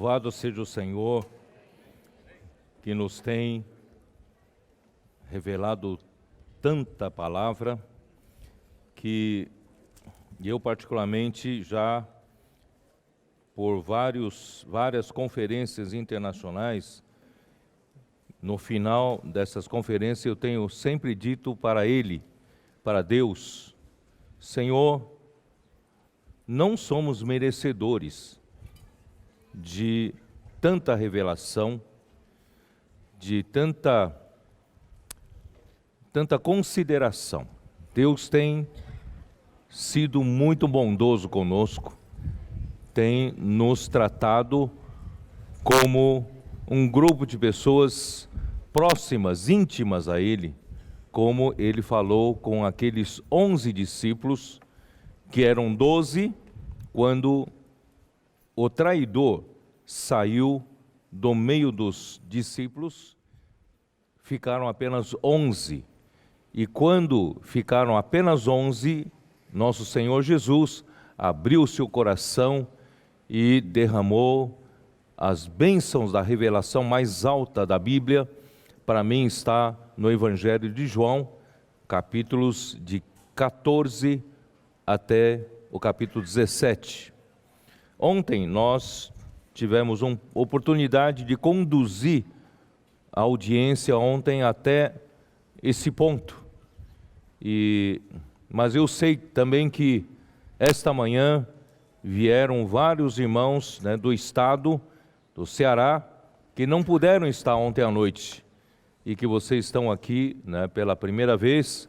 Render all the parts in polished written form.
Louvado seja o Senhor, que nos tem revelado tanta palavra, que eu particularmente já, por várias conferências internacionais, no final dessas conferências eu tenho sempre dito para Ele, para Deus: Senhor, não somos merecedores de tanta revelação, de tanta consideração. Deus tem sido muito bondoso conosco, tem nos tratado como um grupo de pessoas próximas, íntimas a Ele, como Ele falou com aqueles 11 discípulos, que eram 12, quando o traidor saiu do meio dos discípulos, ficaram apenas 11. E quando ficaram apenas 11, nosso Senhor Jesus abriu seu coração e derramou as bênçãos da revelação mais alta da Bíblia. Para mim está no Evangelho de João, capítulos de 14 até o capítulo 17. Ontem nós tivemos uma oportunidade de conduzir a audiência ontem até esse ponto. Mas eu sei também que esta manhã vieram vários irmãos, do estado do Ceará que não puderam estar ontem à noite e que vocês estão aqui, pela primeira vez,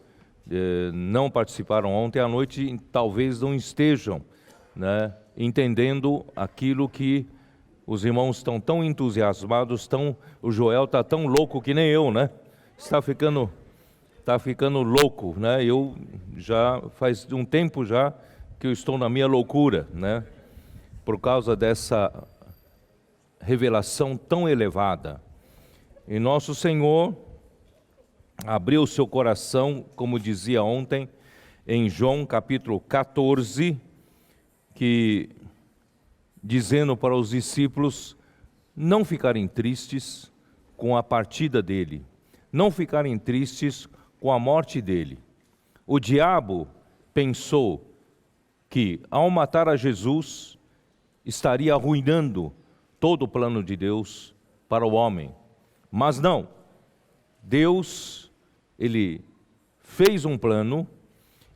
não participaram ontem à noite e talvez não estejam, entendendo aquilo que os irmãos estão tão entusiasmados, o Joel está tão louco que nem eu, está ficando louco, eu já faz um tempo já que eu estou na minha loucura, por causa dessa revelação tão elevada. E nosso Senhor abriu seu coração, como dizia ontem, em João capítulo 14, que dizendo para os discípulos não ficarem tristes com a partida dele, não ficarem tristes com a morte dele. O diabo pensou que ao matar a Jesus estaria arruinando todo o plano de Deus para o homem. Mas não, Deus, Ele fez um plano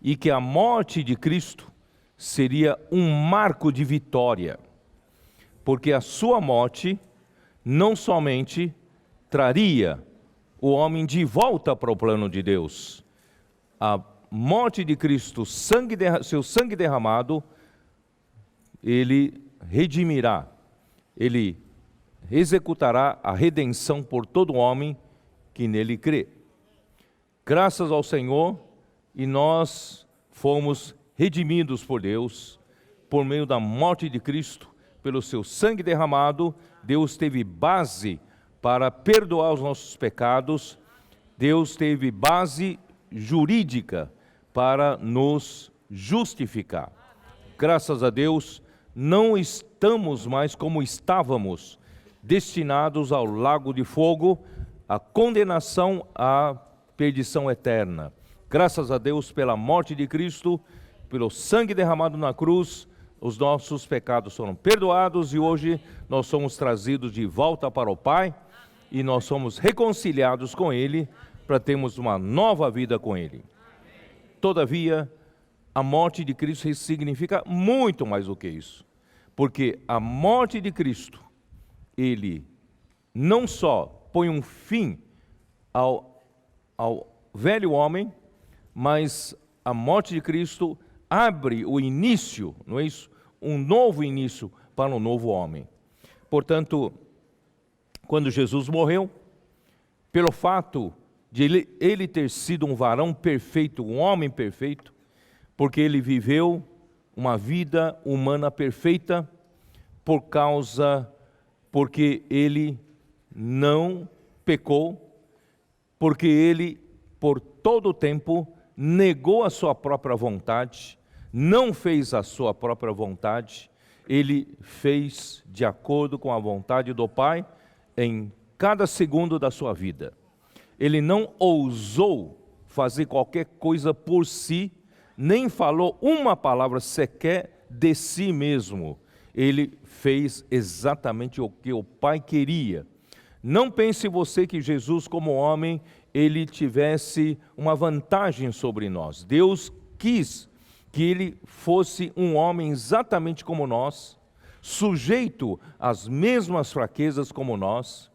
e que a morte de Cristo seria um marco de vitória, porque a sua morte não somente traria o homem de volta para o plano de Deus, a morte de Cristo, seu sangue derramado, Ele redimirá, Ele executará a redenção por todo homem que nele crê. Graças ao Senhor, e nós fomos redimidos por Deus, por meio da morte de Cristo, pelo seu sangue derramado. Deus teve base para perdoar os nossos pecados, Deus teve base jurídica para nos justificar. Graças a Deus, não estamos mais como estávamos, destinados ao lago de fogo, à condenação, à perdição eterna. Graças a Deus pela morte de Cristo, pelo sangue derramado na cruz, os nossos pecados foram perdoados e hoje nós somos trazidos de volta para o Pai e nós somos reconciliados com Ele para termos uma nova vida com Ele. Todavia, a morte de Cristo significa muito mais do que isso, porque a morte de Cristo, Ele não só põe um fim ao velho homem, mas a morte de Cristo abre o início, não é isso? Um novo início para um novo homem. Portanto, quando Jesus morreu, pelo fato de ele ter sido um varão perfeito, um homem perfeito, porque ele viveu uma vida humana perfeita, porque ele não pecou, porque ele, por todo o tempo, negou a sua própria vontade, não fez a sua própria vontade, ele fez de acordo com a vontade do Pai em cada segundo da sua vida. Ele não ousou fazer qualquer coisa por si, nem falou uma palavra sequer de si mesmo. Ele fez exatamente o que o Pai queria. Não pense você que Jesus, como homem, ele tivesse uma vantagem sobre nós. Deus quis que ele fosse um homem exatamente como nós, sujeito às mesmas fraquezas como nós,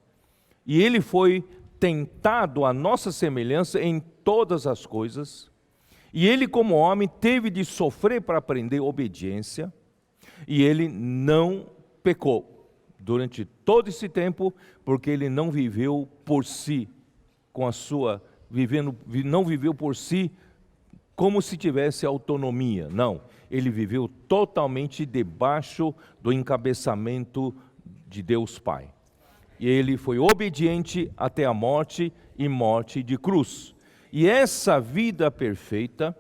e ele foi tentado à nossa semelhança em todas as coisas, e ele, como homem, teve de sofrer para aprender obediência, e ele não pecou durante todo esse tempo, porque ele não viveu por si, não viveu por si como se tivesse autonomia. Não, ele viveu totalmente debaixo do encabeçamento de Deus Pai. E ele foi obediente até a morte e morte de cruz. E essa vida perfeita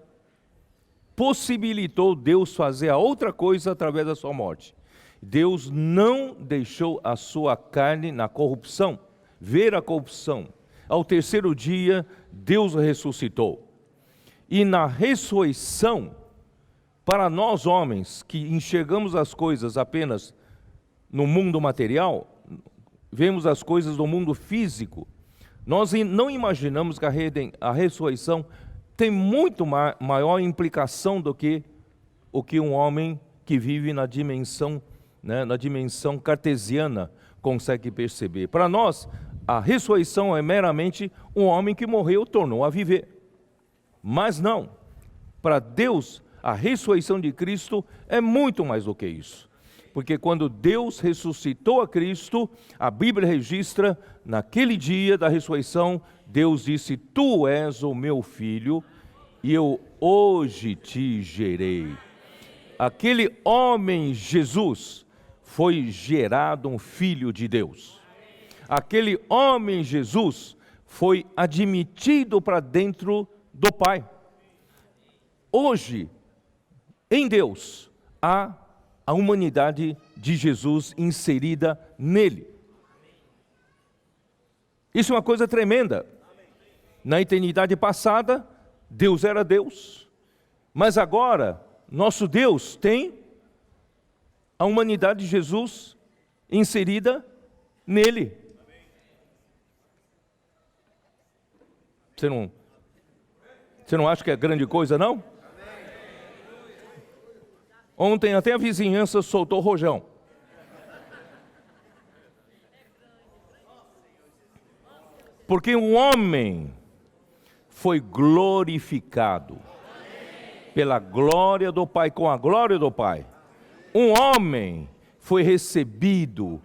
possibilitou Deus fazer a outra coisa através da sua morte. Deus não deixou a sua carne na corrupção, ver a corrupção. Ao terceiro dia, Deus ressuscitou. E na ressurreição, para nós homens que enxergamos as coisas apenas no mundo material, vemos as coisas no mundo físico, nós não imaginamos que a ressurreição tem muito maior implicação do que o que um homem que vive na dimensão cartesiana consegue perceber. Para nós, a ressurreição é meramente um homem que morreu, tornou a viver. Mas não, para Deus, a ressurreição de Cristo é muito mais do que isso. Porque quando Deus ressuscitou a Cristo, a Bíblia registra, naquele dia da ressurreição, Deus disse: tu és o meu filho, e eu hoje te gerei. Aquele homem, Jesus, foi gerado um filho de Deus. Aquele homem, Jesus, foi admitido para dentro do Pai. Hoje, em Deus, há a humanidade de Jesus inserida nele. Isso é uma coisa tremenda. Na eternidade passada, Deus era Deus, mas agora, nosso Deus tem a humanidade de Jesus inserida nele. Você não acha que é grande coisa, não? Ontem até a vizinhança soltou o rojão. Porque o homem foi glorificado pela glória do Pai, com a glória do Pai. Um homem foi recebido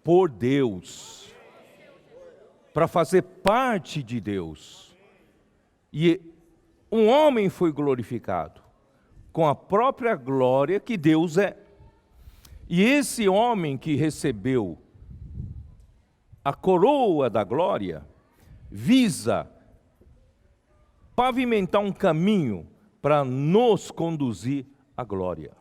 por Deus para fazer parte de Deus. E um homem foi glorificado com a própria glória que Deus é. E esse homem que recebeu a coroa da glória, visa pavimentar um caminho para nos conduzir à glória.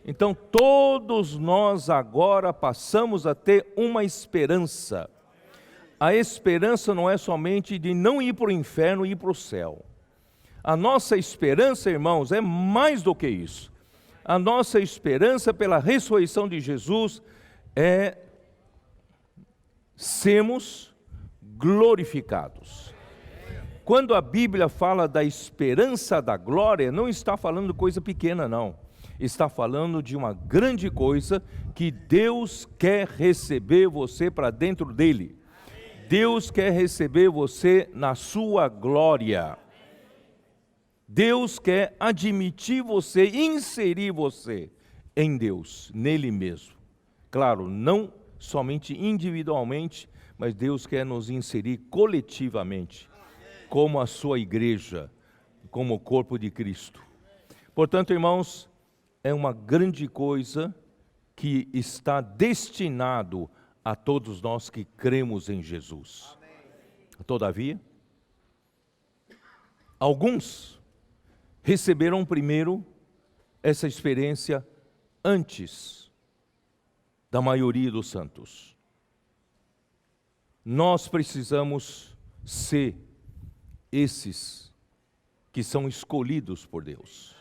Então todos nós agora passamos a ter uma esperança. A esperança não é somente de não ir para o inferno e ir para o céu. A nossa esperança, irmãos, é mais do que isso. A nossa esperança pela ressurreição de Jesus é sermos glorificados. Quando a Bíblia fala da esperança da glória, não está falando coisa pequena, não. Está falando de uma grande coisa que Deus quer receber você para dentro dele. Deus quer receber você na sua glória. Deus quer admitir você, inserir você em Deus, nele mesmo. Claro, não somente individualmente, mas Deus quer nos inserir coletivamente, como a sua igreja, como o corpo de Cristo. Portanto, irmãos, é uma grande coisa que está destinado a todos nós que cremos em Jesus. Todavia, alguns receberam primeiro essa experiência antes da maioria dos santos. Nós precisamos ser esses que são escolhidos por Deus.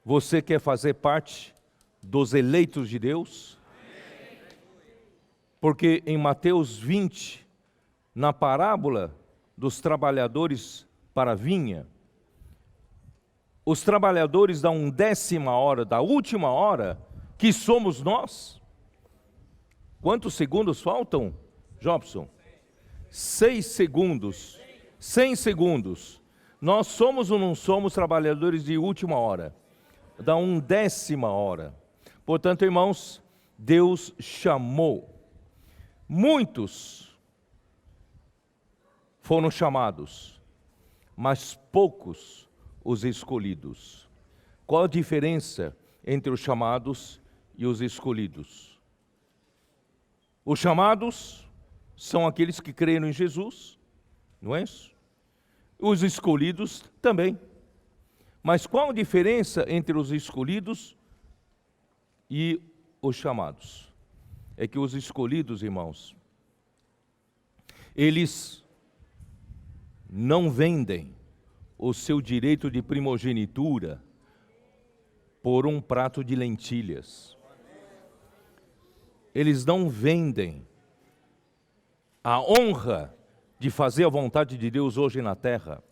Você quer fazer parte dos eleitos de Deus? Porque em Mateus 20, na parábola dos trabalhadores para a vinha, os trabalhadores da 1/10 hora, da última hora, que somos nós. Quantos segundos faltam, Jobson? 6 segundos. 100 segundos. Nós somos ou não somos trabalhadores de última hora? Da 1/10 hora. Portanto, irmãos, Deus chamou. Muitos foram chamados, mas poucos os escolhidos. Qual a diferença entre os chamados e os escolhidos? Os chamados são aqueles que creram em Jesus, não é isso? Os escolhidos também. Mas qual a diferença entre os escolhidos e os chamados? É que os escolhidos, irmãos, eles não vendem o seu direito de primogenitura por um prato de lentilhas. Eles não vendem a honra de fazer a vontade de Deus hoje na terra,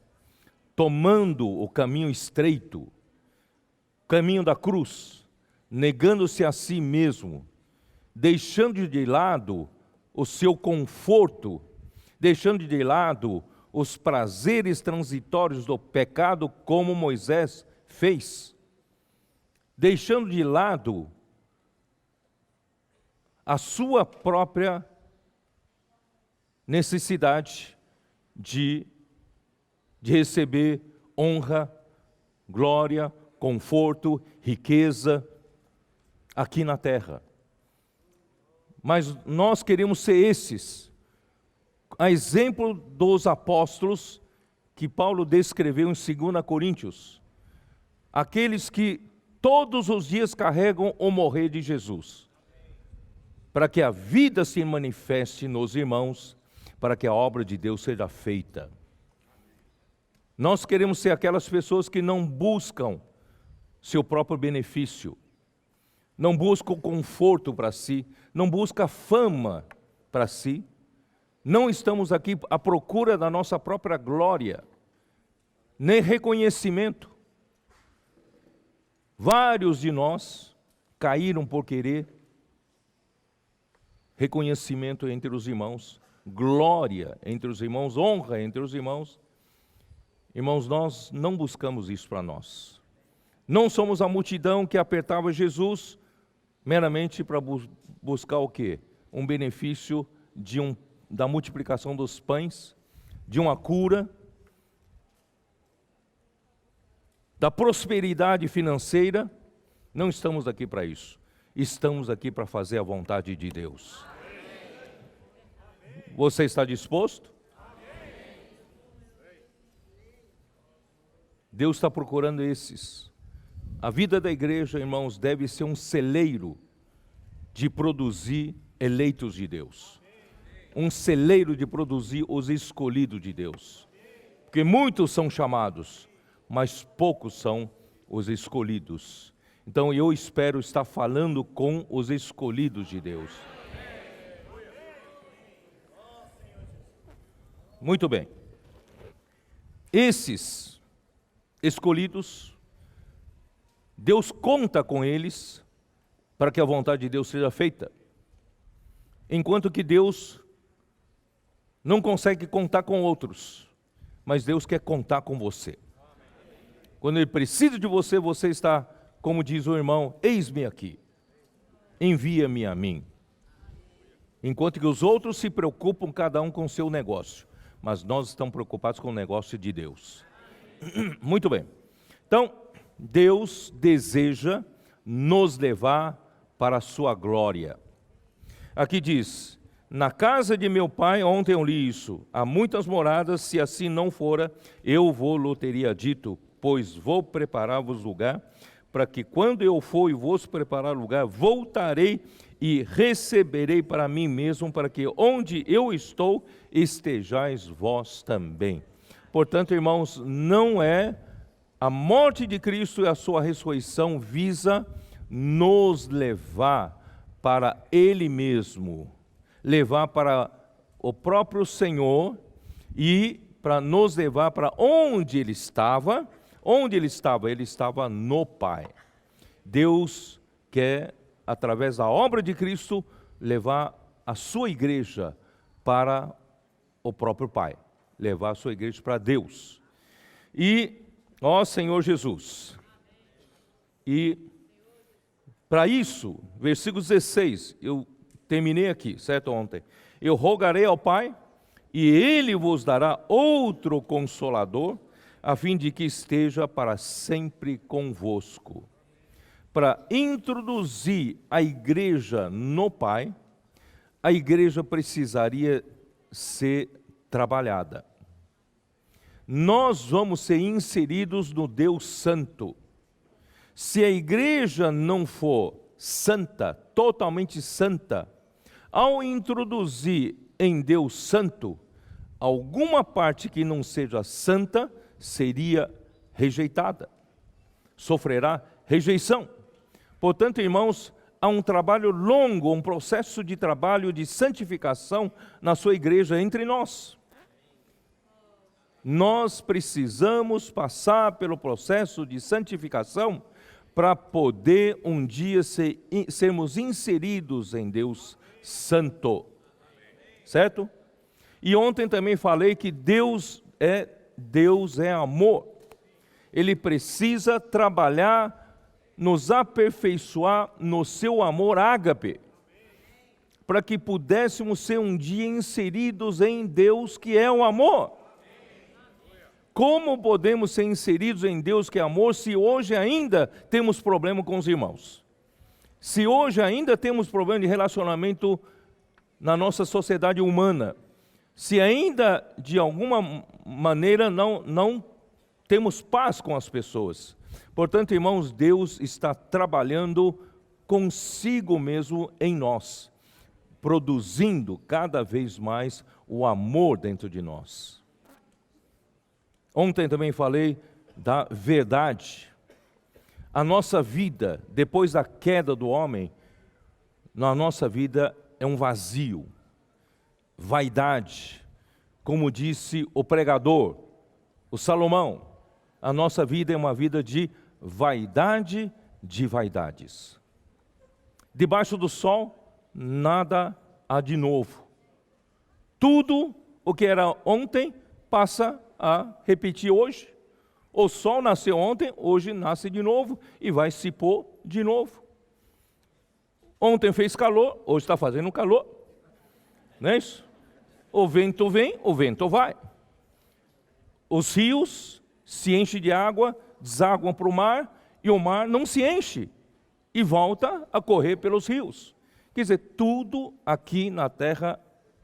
tomando o caminho estreito, o caminho da cruz, negando-se a si mesmo, deixando de lado o seu conforto, deixando de lado os prazeres transitórios do pecado, como Moisés fez, deixando de lado a sua própria necessidade de receber honra, glória, conforto, riqueza aqui na terra. Mas nós queremos ser esses, a exemplo dos apóstolos que Paulo descreveu em 2 Coríntios, aqueles que todos os dias carregam o morrer de Jesus, para que a vida se manifeste nos irmãos, para que a obra de Deus seja feita. Nós queremos ser aquelas pessoas que não buscam seu próprio benefício, não buscam conforto para si, não buscam fama para si. Não estamos aqui à procura da nossa própria glória, nem reconhecimento. Vários de nós caíram por querer reconhecimento entre os irmãos, glória entre os irmãos, honra entre os irmãos. Irmãos, nós não buscamos isso para nós. Não somos a multidão que apertava Jesus meramente para buscar o quê? Um benefício da multiplicação dos pães, de uma cura, da prosperidade financeira. Não estamos aqui para isso. Estamos aqui para fazer a vontade de Deus. Você está disposto? Deus está procurando esses. A vida da igreja, irmãos, deve ser um celeiro de produzir eleitos de Deus. Um celeiro de produzir os escolhidos de Deus. Porque muitos são chamados, mas poucos são os escolhidos. Então eu espero estar falando com os escolhidos de Deus. Muito bem. Esses escolhidos, Deus conta com eles para que a vontade de Deus seja feita. Enquanto que Deus não consegue contar com outros, mas Deus quer contar com você. Quando Ele precisa de você, você está, como diz o irmão, eis-me aqui, envia-me a mim. Enquanto que os outros se preocupam cada um com o seu negócio, mas nós estamos preocupados com o negócio de Deus. Muito bem. Então, Deus deseja nos levar para a sua glória. Aqui diz: na casa de meu pai, ontem eu li isso, há muitas moradas, se assim não fora, eu vou-lhe teria dito, pois vou preparar-vos lugar, para que quando eu for e vos preparar lugar, voltarei e receberei para mim mesmo, para que onde eu estou, estejais vós também. Portanto, irmãos, não é a morte de Cristo e a sua ressurreição visa nos levar para Ele mesmo, levar para o próprio Senhor e para nos levar para onde Ele estava. Onde Ele estava? Ele estava no Pai. Deus quer, através da obra de Cristo, levar a sua igreja para o próprio Pai, levar a sua igreja para Deus. E, ó Senhor Jesus, e para isso, versículo 16, eu terminei aqui, certo, ontem. Eu rogarei ao Pai, e Ele vos dará outro Consolador, a fim de que esteja para sempre convosco. Para introduzir a igreja no Pai, a igreja precisaria ser trabalhada. Nós vamos ser inseridos no Deus Santo. Se a igreja não for santa, totalmente santa, ao introduzir em Deus Santo, alguma parte que não seja santa seria rejeitada, sofrerá rejeição. Portanto, irmãos, há um trabalho longo, um processo de trabalho de santificação na sua igreja entre nós. Nós precisamos passar pelo processo de santificação para poder um dia sermos inseridos em Deus Santo. Certo? E ontem também falei que Deus é amor. Ele precisa trabalhar, nos aperfeiçoar no seu amor ágape, para que pudéssemos ser um dia inseridos em Deus que é o amor. Como podemos ser inseridos em Deus que é amor se hoje ainda temos problema com os irmãos? Se hoje ainda temos problema de relacionamento na nossa sociedade humana? Se ainda de alguma maneira não temos paz com as pessoas? Portanto, irmãos, Deus está trabalhando consigo mesmo em nós, produzindo cada vez mais o amor dentro de nós. Ontem também falei da verdade. A nossa vida, depois da queda do homem, na nossa vida é um vazio, vaidade. Como disse o pregador, o Salomão, a nossa vida é uma vida de vaidade de vaidades. Debaixo do sol, nada há de novo. Tudo o que era ontem passa a repetir hoje. O sol nasceu ontem, hoje nasce de novo e vai se pôr de novo. Ontem fez calor, hoje está fazendo calor. Não é isso? O vento vem, o vento vai. Os rios se enchem de água, desaguam para o mar, e o mar não se enche e volta a correr pelos rios. Quer dizer, tudo aqui na terra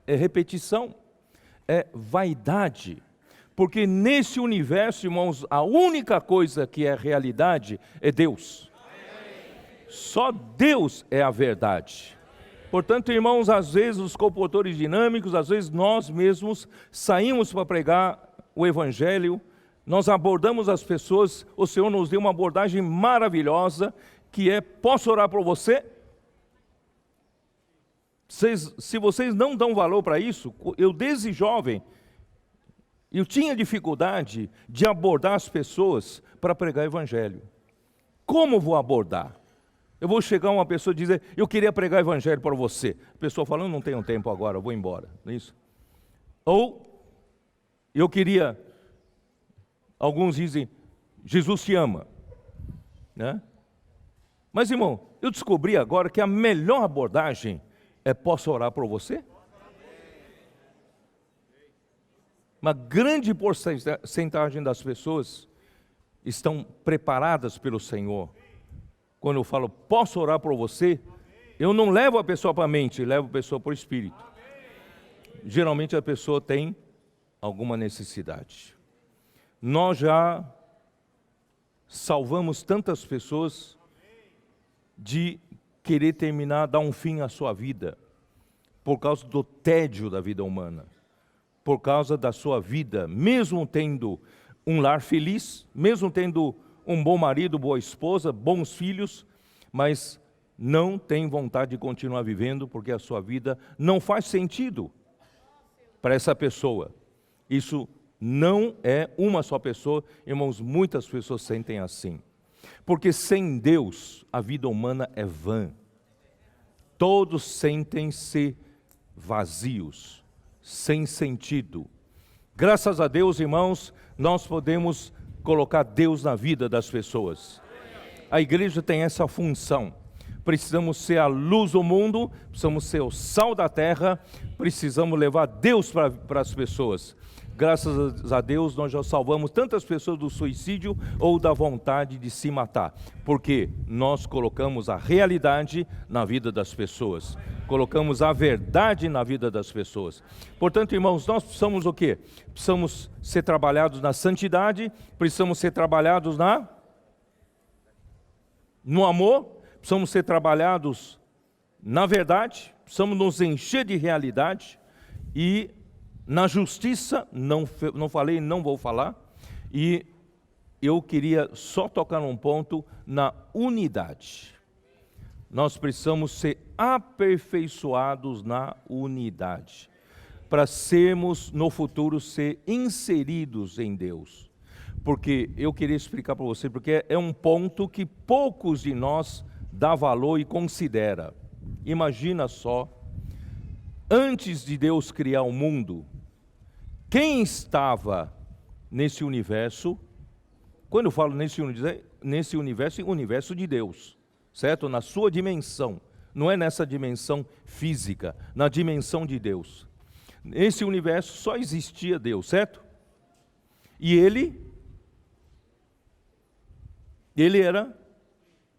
é repetição, é vaidade. Porque nesse universo, irmãos, a única coisa que é realidade é Deus. Só Deus é a verdade. Portanto, irmãos, às vezes os comportores dinâmicos, às vezes nós mesmos saímos para pregar o Evangelho, nós abordamos as pessoas, o Senhor nos deu uma abordagem maravilhosa, que é: posso orar por você? Se vocês não dão valor para isso, eu desde jovem, eu tinha dificuldade de abordar as pessoas para pregar o Evangelho. Como vou abordar? Eu vou chegar a uma pessoa e dizer: eu queria pregar o Evangelho para você. A pessoa falando: não tenho tempo agora, eu vou embora. Não é isso? Ou, eu queria, alguns dizem: Jesus te ama. Né? Mas, irmão, eu descobri agora que a melhor abordagem é: posso orar por você? Uma grande porcentagem das pessoas estão preparadas pelo Senhor. Quando eu falo: posso orar por você, eu não levo a pessoa para a mente, levo a pessoa para o espírito. Geralmente a pessoa tem alguma necessidade. Nós já salvamos tantas pessoas de querer terminar, dar um fim à sua vida, por causa do tédio da vida humana, por causa da sua vida, mesmo tendo um lar feliz, mesmo tendo um bom marido, boa esposa, bons filhos, mas não tem vontade de continuar vivendo, porque a sua vida não faz sentido para essa pessoa. Isso não é uma só pessoa, irmãos, muitas pessoas sentem assim. Porque sem Deus, a vida humana é vã. Todos sentem-se vazios, sem sentido. Graças a Deus, irmãos, nós podemos colocar Deus na vida das pessoas. A igreja tem essa função. Precisamos ser a luz do mundo, precisamos ser o sal da terra, precisamos levar Deus para as pessoas. Graças a Deus, nós já salvamos tantas pessoas do suicídio ou da vontade de se matar, porque nós colocamos a realidade na vida das pessoas, colocamos a verdade na vida das pessoas. Portanto, irmãos, nós precisamos o quê? Precisamos ser trabalhados na santidade, precisamos ser trabalhados no amor, precisamos ser trabalhados na verdade, precisamos nos encher de realidade e na justiça, não falei, não vou falar, e eu queria só tocar num ponto, na unidade. Nós precisamos ser aperfeiçoados na unidade, para sermos, no futuro, ser inseridos em Deus. Porque eu queria explicar para você, porque é um ponto que poucos de nós dá valor e considera. Imagina só, antes de Deus criar o mundo, quem estava nesse universo? Quando eu falo nesse universo, é o universo de Deus, certo? Na sua dimensão, não é nessa dimensão física, na dimensão de Deus. Nesse universo só existia Deus, certo? E Ele era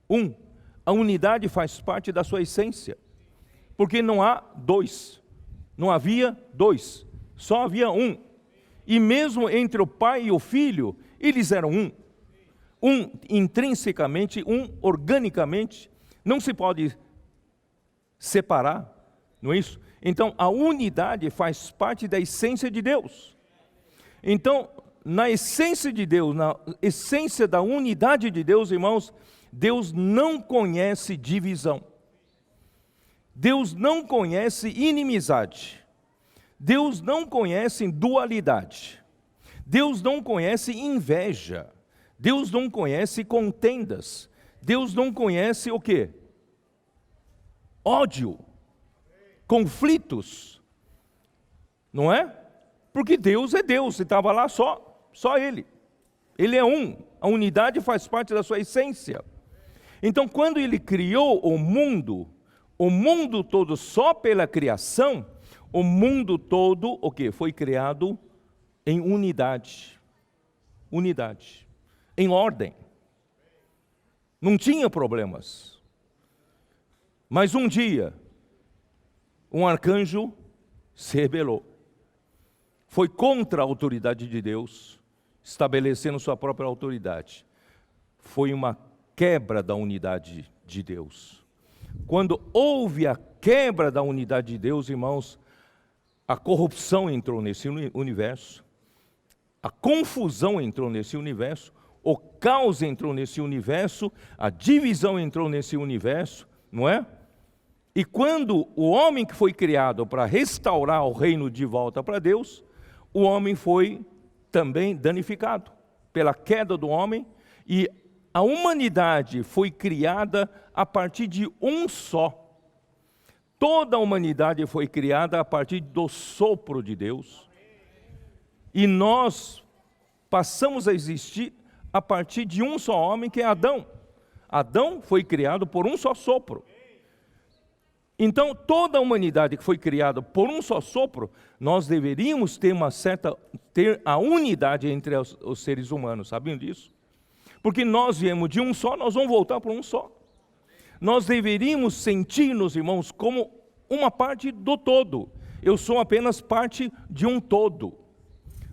um. A unidade faz parte da sua essência, porque não há dois, não havia dois, só havia um. E mesmo entre o pai e o filho, eles eram um. Um intrinsecamente, um organicamente, não se pode separar, não é isso? Então, a unidade faz parte da essência de Deus. Então, na essência de Deus, na essência da unidade de Deus, irmãos, Deus não conhece divisão. Deus não conhece inimizade. Deus não conhece dualidade. Deus não conhece inveja. Deus não conhece contendas. Deus não conhece o quê? Ódio. Conflitos. Não é? Porque Deus é Deus, e estava lá só Ele. Ele é um. A unidade faz parte da sua essência. Então, quando Ele criou o mundo todo só pela criação, o mundo todo, o quê? Foi criado em unidade. Unidade. Em ordem. Não tinha problemas. Mas um dia, um arcanjo se rebelou. Foi contra a autoridade de Deus, estabelecendo sua própria autoridade. Foi uma quebra da unidade de Deus. Quando houve a quebra da unidade de Deus, irmãos, a corrupção entrou nesse universo, a confusão entrou nesse universo, o caos entrou nesse universo, a divisão entrou nesse universo, não é? E quando o homem que foi criado para restaurar o reino de volta para Deus, o homem foi também danificado pela queda do homem, e a humanidade foi criada a partir de um só. Toda a humanidade foi criada a partir do sopro de Deus. E nós passamos a existir a partir de um só homem, que é Adão. Adão foi criado por um só sopro. Então, toda a humanidade que foi criada por um só sopro, nós deveríamos ter ter a unidade entre os seres humanos, sabiam disso? Porque nós viemos de um só, nós vamos voltar para um só. Nós deveríamos sentir-nos, irmãos, como uma parte do todo. Eu sou apenas parte de um todo.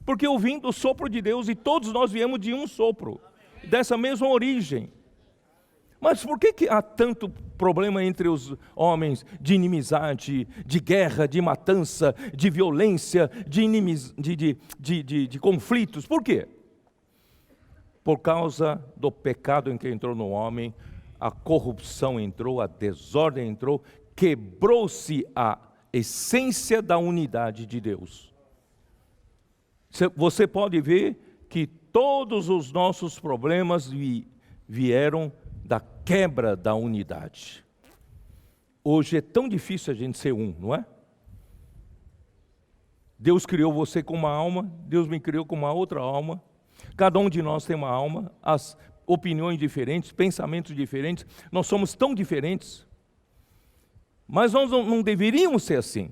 Porque eu vim do sopro de Deus e todos nós viemos de um sopro, dessa mesma origem. Mas por que há tanto problema entre os homens de inimizade, de guerra, de matança, de violência, de conflitos? Por quê? Por causa do pecado em que entrou no homem, a corrupção entrou, a desordem entrou, quebrou-se a essência da unidade de Deus. Você pode ver que todos os nossos problemas vieram da quebra da unidade. Hoje é tão difícil a gente ser um, não é? Deus criou você com uma alma, Deus me criou com uma outra alma. Cada um de nós tem uma alma, as opiniões diferentes, pensamentos diferentes. Nós somos tão diferentes. Mas nós não deveríamos ser assim.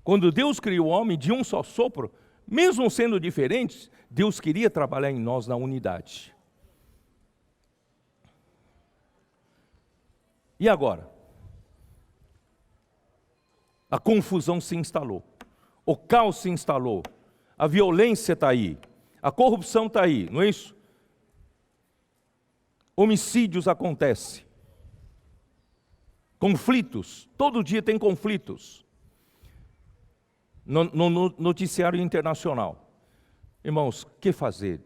Quando Deus criou o homem de um só sopro, mesmo sendo diferentes, Deus queria trabalhar em nós na unidade. E agora? A confusão se instalou, o caos se instalou, a violência está aí, a corrupção está aí, não é isso? Homicídios acontecem, conflitos, todo dia tem conflitos. No noticiário internacional. Irmãos, o que fazer?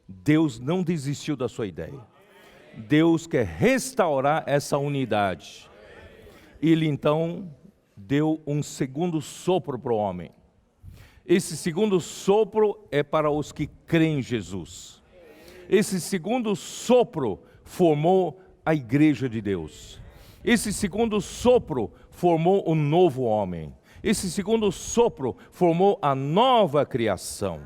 Deus não desistiu da sua ideia. Deus quer restaurar essa unidade. Ele então deu um segundo sopro para o homem. Esse segundo sopro é para os que creem em Jesus. Esse segundo sopro formou a igreja de Deus. Esse segundo sopro formou o novo homem. Esse segundo sopro formou a nova criação.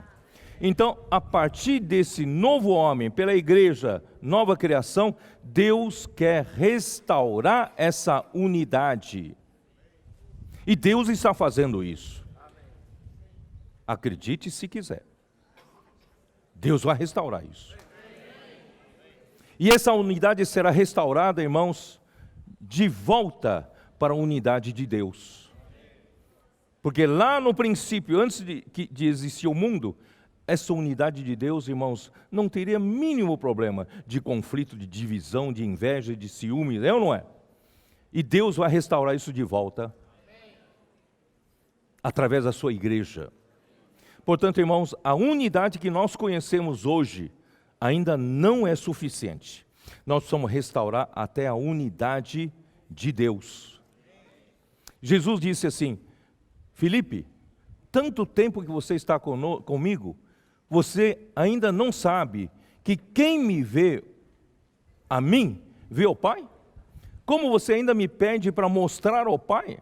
Então, a partir desse novo homem, pela igreja, nova criação, Deus quer restaurar essa unidade. E Deus está fazendo isso. Acredite se quiser. Deus vai restaurar isso. E essa unidade será restaurada, irmãos, de volta para a unidade de Deus. Porque lá no princípio, antes de existir o mundo, essa unidade de Deus, irmãos, não teria mínimo problema de conflito, de divisão, de inveja, de ciúme, é ou não é? E Deus vai restaurar isso de volta, através da sua igreja. Portanto, irmãos, a unidade que nós conhecemos hoje ainda não é suficiente. Nós precisamos restaurar até a unidade de Deus. Jesus disse assim: Filipe, tanto tempo que você está comigo, você ainda não sabe que quem me vê a mim, vê o Pai? Como você ainda me pede para mostrar ao Pai?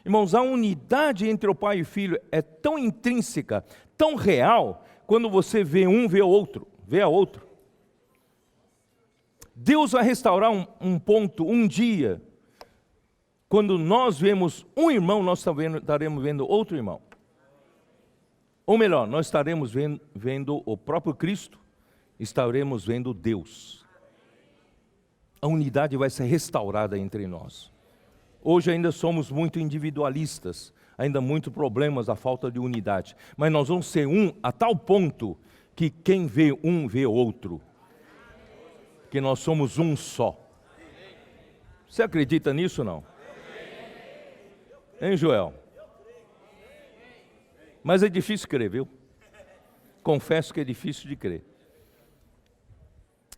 Irmãos, a unidade entre o Pai e o Filho é tão intrínseca, tão real, quando você vê um, vê o outro, vê a outro. Deus vai restaurar um ponto, um dia, quando nós vemos um irmão, nós estaremos vendo outro irmão. Ou melhor, nós estaremos vendo o próprio Cristo, estaremos vendo Deus. A unidade vai ser restaurada entre nós. Hoje ainda somos muito individualistas, ainda muito problemas da falta de unidade. Mas nós vamos ser um a tal ponto que quem vê um, vê outro. Que nós somos um só. Você acredita nisso ou não? Hein, Joel? Mas é difícil crer, viu? Confesso que é difícil de crer.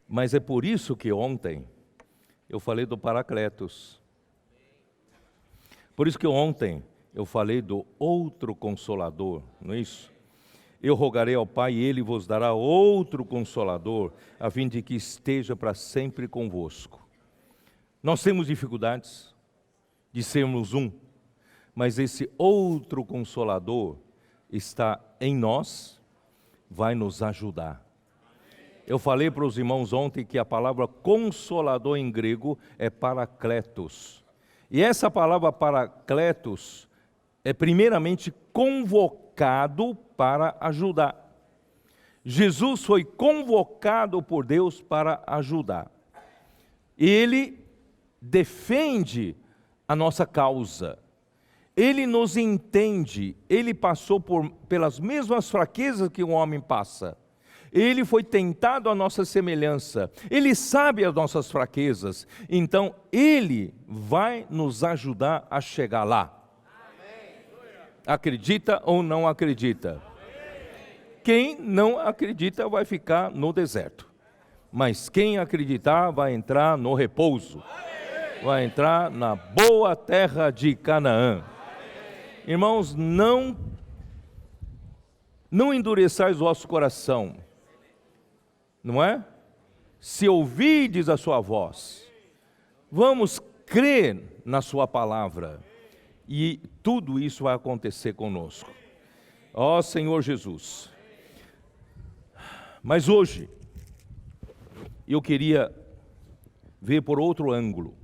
Mas é por isso que ontem eu falei do Paracletos. Por isso que ontem eu falei do outro Consolador, não é isso? Eu rogarei ao Pai e Ele vos dará outro Consolador, a fim de que esteja para sempre convosco. Nós temos dificuldades de sermos um, mas esse outro Consolador está em nós, vai nos ajudar. Eu falei para os irmãos ontem que a palavra consolador em grego é parakletos. E essa palavra parakletos é primeiramente convocado para ajudar. Jesus foi convocado por Deus para ajudar. Ele defende a nossa causa. Ele nos entende, ele passou pelas mesmas fraquezas que um homem passa. Ele foi tentado à nossa semelhança, Ele sabe as nossas fraquezas, então Ele vai nos ajudar a chegar lá. Acredita ou não acredita? Quem não acredita vai ficar no deserto, mas quem acreditar vai entrar no repouso, vai entrar na boa terra de Canaã. Irmãos, não endureçais o vosso coração, não é? Se ouvides a sua voz, vamos crer na sua palavra, e tudo isso vai acontecer conosco. Ó Senhor Jesus. Mas hoje, eu queria ver por outro ângulo.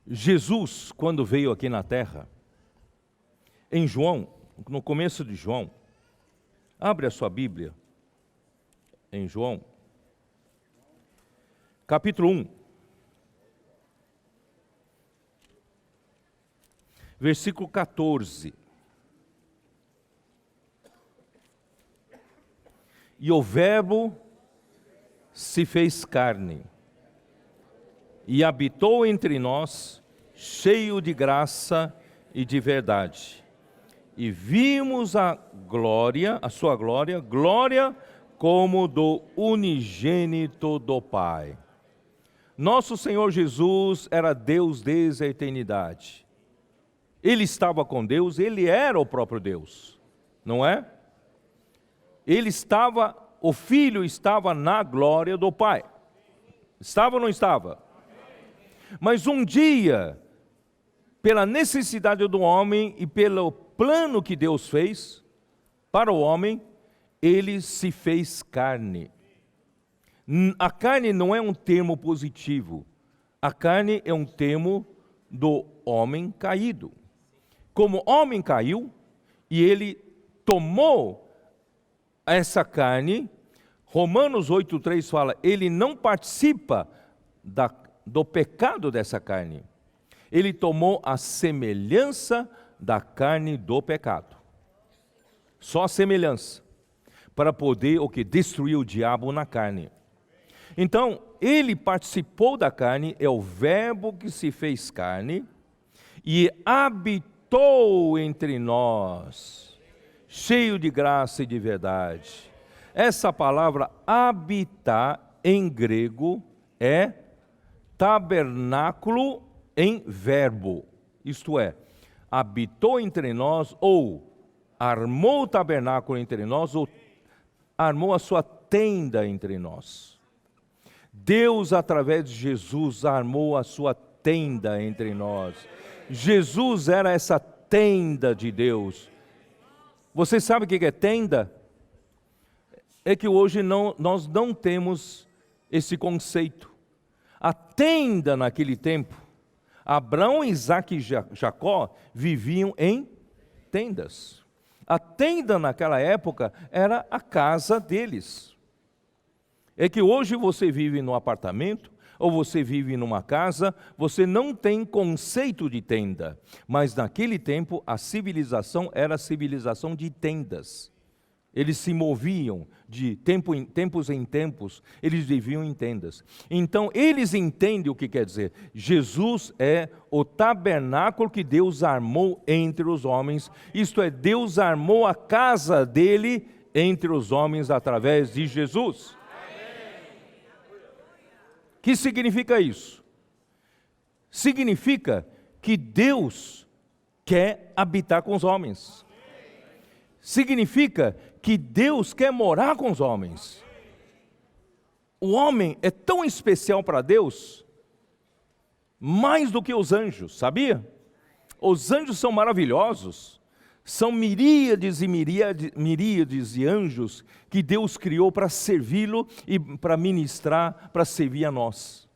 Jesus, quando veio aqui na terra, em João, no começo de João, abre a sua Bíblia, em João, capítulo 1, versículo 14. E o Verbo se fez carne e habitou entre nós, cheio de graça e de verdade. E vimos a sua glória, glória como do unigênito do Pai. Nosso Senhor Jesus era Deus desde a eternidade. Ele estava com Deus, Ele era o próprio Deus, não é? O Filho estava na glória do Pai. Estava ou não estava? Mas um dia, pela necessidade do homem e pelo plano que Deus fez para o homem, Ele se fez carne. A carne não é um termo positivo. A carne é um termo do homem caído. Como o homem caiu, e Ele tomou essa carne, Romanos 8,3 fala, Ele não participa do pecado dessa carne. Ele tomou a semelhança da carne do pecado. Só a semelhança. Para poder destruir o diabo na carne. Então, Ele participou da carne, é o Verbo que se fez carne, e habitou entre nós, cheio de graça e de verdade. Essa palavra habitar em grego é tabernáculo em verbo, isto é, habitou entre nós, ou armou o tabernáculo entre nós, ou armou a sua tenda entre nós. Deus, através de Jesus, armou a sua tenda entre nós. Jesus era essa tenda de Deus. Você sabe o que é tenda? É que hoje nós não temos esse conceito. A tenda naquele tempo, Abraão, Isaque e Jacó viviam em tendas. A tenda naquela época era a casa deles. É que hoje você vive num apartamento, ou você vive numa casa, você não tem conceito de tenda. Mas naquele tempo a civilização era a civilização de tendas. Eles se moviam de tempos em tempos, eles viviam em tendas. Então eles entendem o que quer dizer. Jesus é o tabernáculo que Deus armou entre os homens. Isto é, Deus armou a casa dele entre os homens através de Jesus. O que significa isso? Significa que Deus quer habitar com os homens. Significa que Deus quer morar com os homens. O homem é tão especial para Deus, mais do que os anjos, sabia? Os anjos são maravilhosos. São miríades e miríades de anjos que Deus criou para servi-lo e para ministrar, para servir a nós.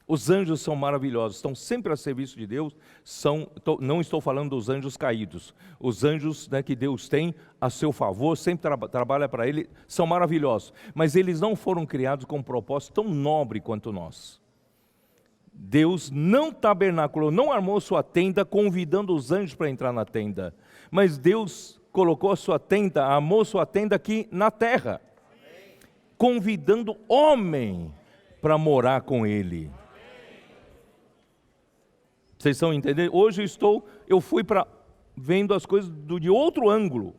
Os anjos são maravilhosos, estão sempre a serviço de Deus. Não estou falando dos anjos caídos. Os anjos, né, que Deus tem a seu favor, sempre trabalha para Ele, são maravilhosos. Mas eles não foram criados com um propósito tão nobre quanto nós. Deus não tabernaculou, não armou sua tenda convidando os anjos para entrar na tenda. Mas Deus colocou a sua tenda, armou sua tenda aqui na terra, convidando homem para morar com Ele. Vocês estão entendendo? Hoje eu fui para vendo as coisas de outro ângulo.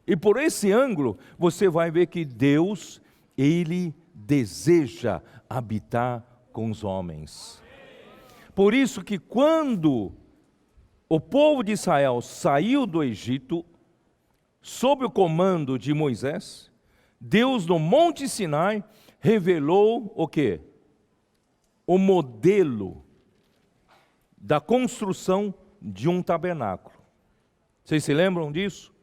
E por esse ângulo, você vai ver que Deus, Ele deseja habitar com os homens. Por isso que quando o povo de Israel saiu do Egito, sob o comando de Moisés, Deus no Monte Sinai revelou o quê? O modelo da construção de um tabernáculo. Vocês se lembram disso?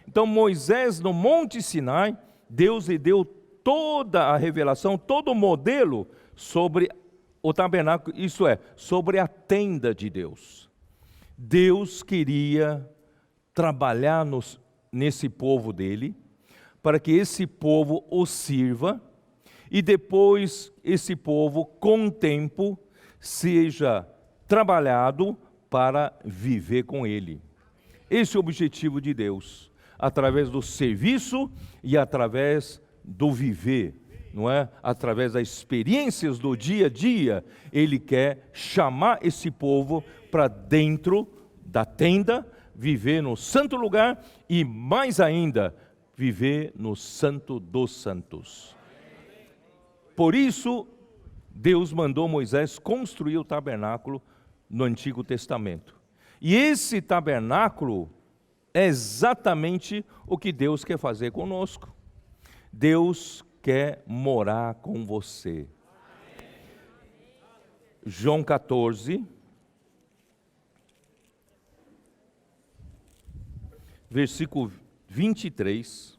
Então Moisés no Monte Sinai, Deus lhe deu toda a revelação, todo o modelo sobre o tabernáculo, isso é, sobre a tenda de Deus. Deus queria trabalhar nesse povo dele, para que esse povo o sirva, e depois esse povo, com o tempo, seja trabalhado para viver com ele. Esse é o objetivo de Deus, através do serviço e através do viver, não é? Através das experiências do dia a dia, Ele quer chamar esse povo para dentro da tenda, viver no santo lugar e, mais ainda, viver no santo dos santos. Por isso, Deus mandou Moisés construir o tabernáculo no Antigo Testamento. E esse tabernáculo é exatamente o que Deus quer fazer conosco. Deus quer morar com você. João 14, versículo 23,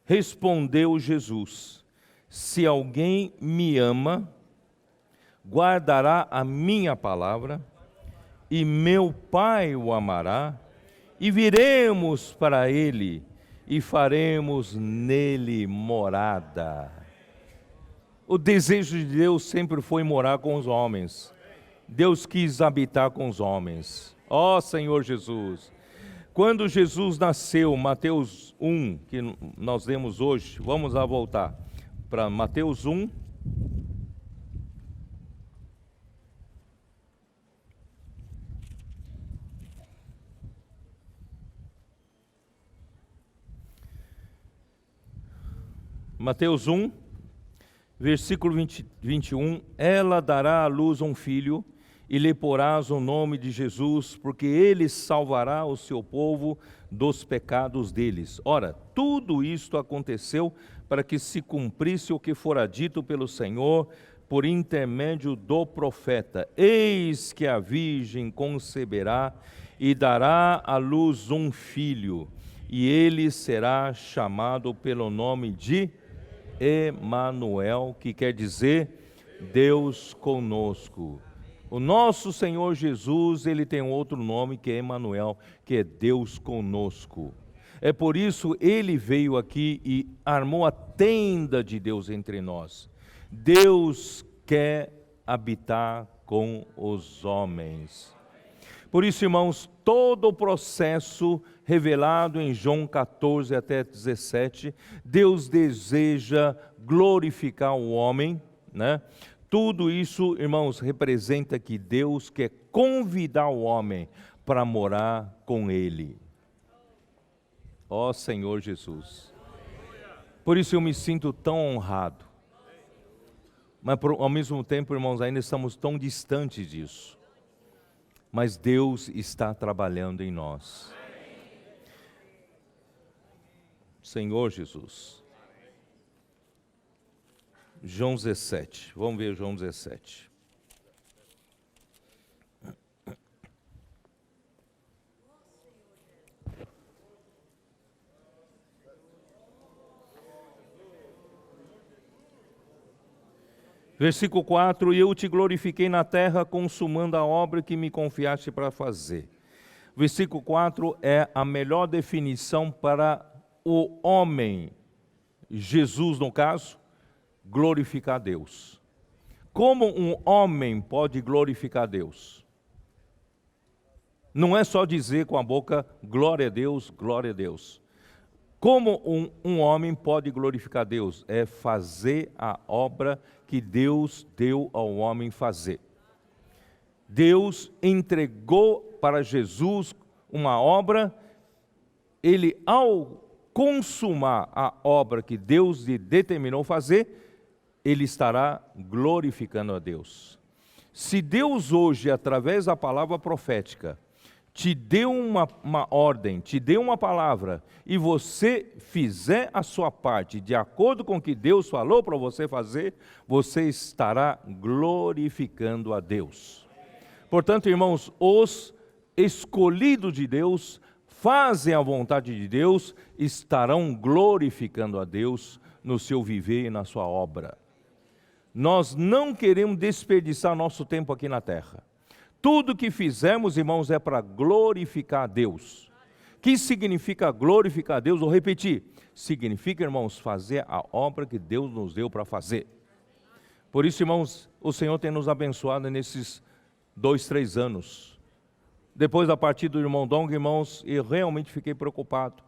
respondeu Jesus: se alguém me ama, guardará a minha palavra, e meu Pai o amará, e viremos para ele, e faremos nele morada. O desejo de Deus sempre foi morar com os homens. Deus quis habitar com os homens. Ó Senhor Jesus! Quando Jesus nasceu, Mateus 1, que nós lemos hoje, vamos lá voltar para Mateus 1. Mateus 1, versículo 21, ela dará à luz um filho, e lhe porás o nome de Jesus, porque ele salvará o seu povo dos pecados deles. Ora, tudo isto aconteceu para que se cumprisse o que fora dito pelo Senhor, por intermédio do profeta: eis que a virgem conceberá e dará à luz um filho, e ele será chamado pelo nome de Emanuel, que quer dizer Deus conosco. O nosso Senhor Jesus, ele tem outro nome que é Emanuel, que é Deus conosco. É por isso ele veio aqui e armou a tenda de Deus entre nós. Deus quer habitar com os homens. Por isso, irmãos, todo o processo revelado em João 14 até 17, Deus deseja glorificar o homem, né? Tudo isso, irmãos, representa que Deus quer convidar o homem para morar com Ele. Ó Senhor Jesus! Por isso eu me sinto tão honrado. Mas ao mesmo tempo, irmãos, ainda estamos tão distantes disso. Mas Deus está trabalhando em nós. Senhor Jesus. João 17, vamos ver João 17. Versículo 4, e eu te glorifiquei na terra, consumando a obra que me confiaste para fazer. Versículo 4 é a melhor definição para o homem, Jesus no caso, glorificar Deus. Como um homem pode glorificar Deus? Não é só dizer com a boca, glória a Deus, glória a Deus. Como um homem pode glorificar Deus? É fazer a obra que Deus deu ao homem fazer. Deus entregou para Jesus uma obra, ele ao consumar a obra que Deus lhe determinou fazer, ele estará glorificando a Deus. Se Deus hoje, através da palavra profética, te deu uma ordem, te deu uma palavra, e você fizer a sua parte de acordo com o que Deus falou para você fazer, você estará glorificando a Deus. Portanto, irmãos, os escolhidos de Deus fazem a vontade de Deus, estarão glorificando a Deus no seu viver e na sua obra. Nós não queremos desperdiçar nosso tempo aqui na terra. Tudo que fizermos, irmãos, é para glorificar a Deus. O que significa glorificar a Deus? Vou repetir. Significa, irmãos, fazer a obra que Deus nos deu para fazer. Por isso, irmãos, o Senhor tem nos abençoado nesses 2, 3 anos. Depois da partida do irmão Dong, irmãos, eu realmente fiquei preocupado.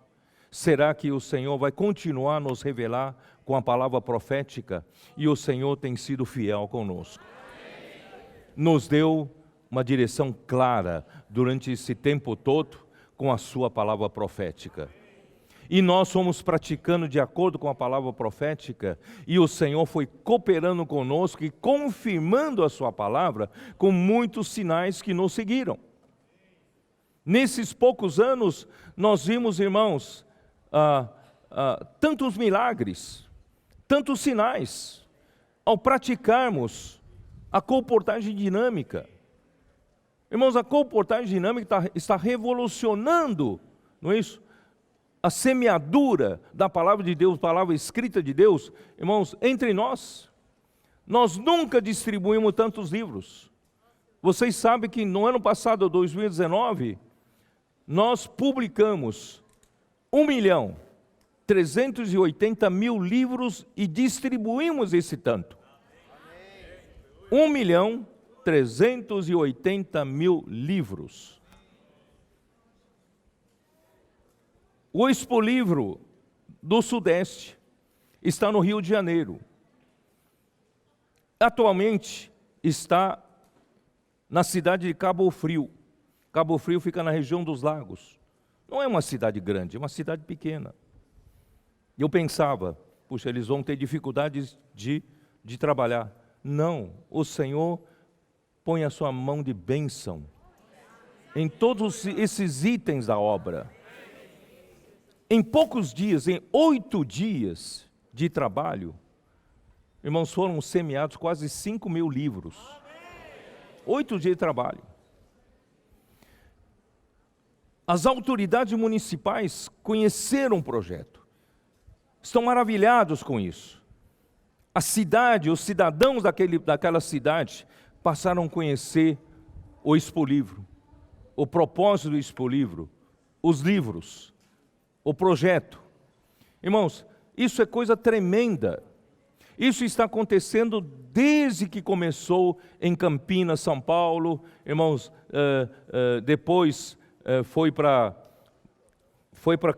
Será que o Senhor vai continuar a nos revelar com a palavra profética? E o Senhor tem sido fiel conosco. Nos deu uma direção clara durante esse tempo todo com a sua palavra profética. E nós fomos praticando de acordo com a palavra profética, e o Senhor foi cooperando conosco e confirmando a sua palavra com muitos sinais que nos seguiram. Nesses poucos anos, nós vimos, irmãos, tantos milagres, tantos sinais, ao praticarmos a comportagem dinâmica. Irmãos, a comportagem dinâmica está revolucionando, não é isso? A semeadura da palavra de Deus, palavra escrita de Deus, irmãos, entre nós. Nós nunca distribuímos tantos livros. Vocês sabem que no ano passado, 2019, nós publicamos 1.380.000 livros e distribuímos esse tanto. 1.380.000 livros. O Expolivro do Sudeste está no Rio de Janeiro. Atualmente está na cidade de Cabo Frio. Cabo Frio fica na região dos lagos. Não é uma cidade grande, é uma cidade pequena. Eu pensava, puxa, eles vão ter dificuldades de trabalhar. Não, o Senhor põe a sua mão de bênção em todos esses itens da obra. Em poucos dias, em 8 dias de trabalho, irmãos, foram semeados quase 5.000 livros. 8 dias de trabalho. As autoridades municipais conheceram o projeto. Estão maravilhados com isso. A cidade, os cidadãos daquela cidade passaram a conhecer o Expolivro, o propósito do Expolivro, os livros, o projeto. Irmãos, isso é coisa tremenda. Isso está acontecendo desde que começou em Campinas, São Paulo. Irmãos, depois foi para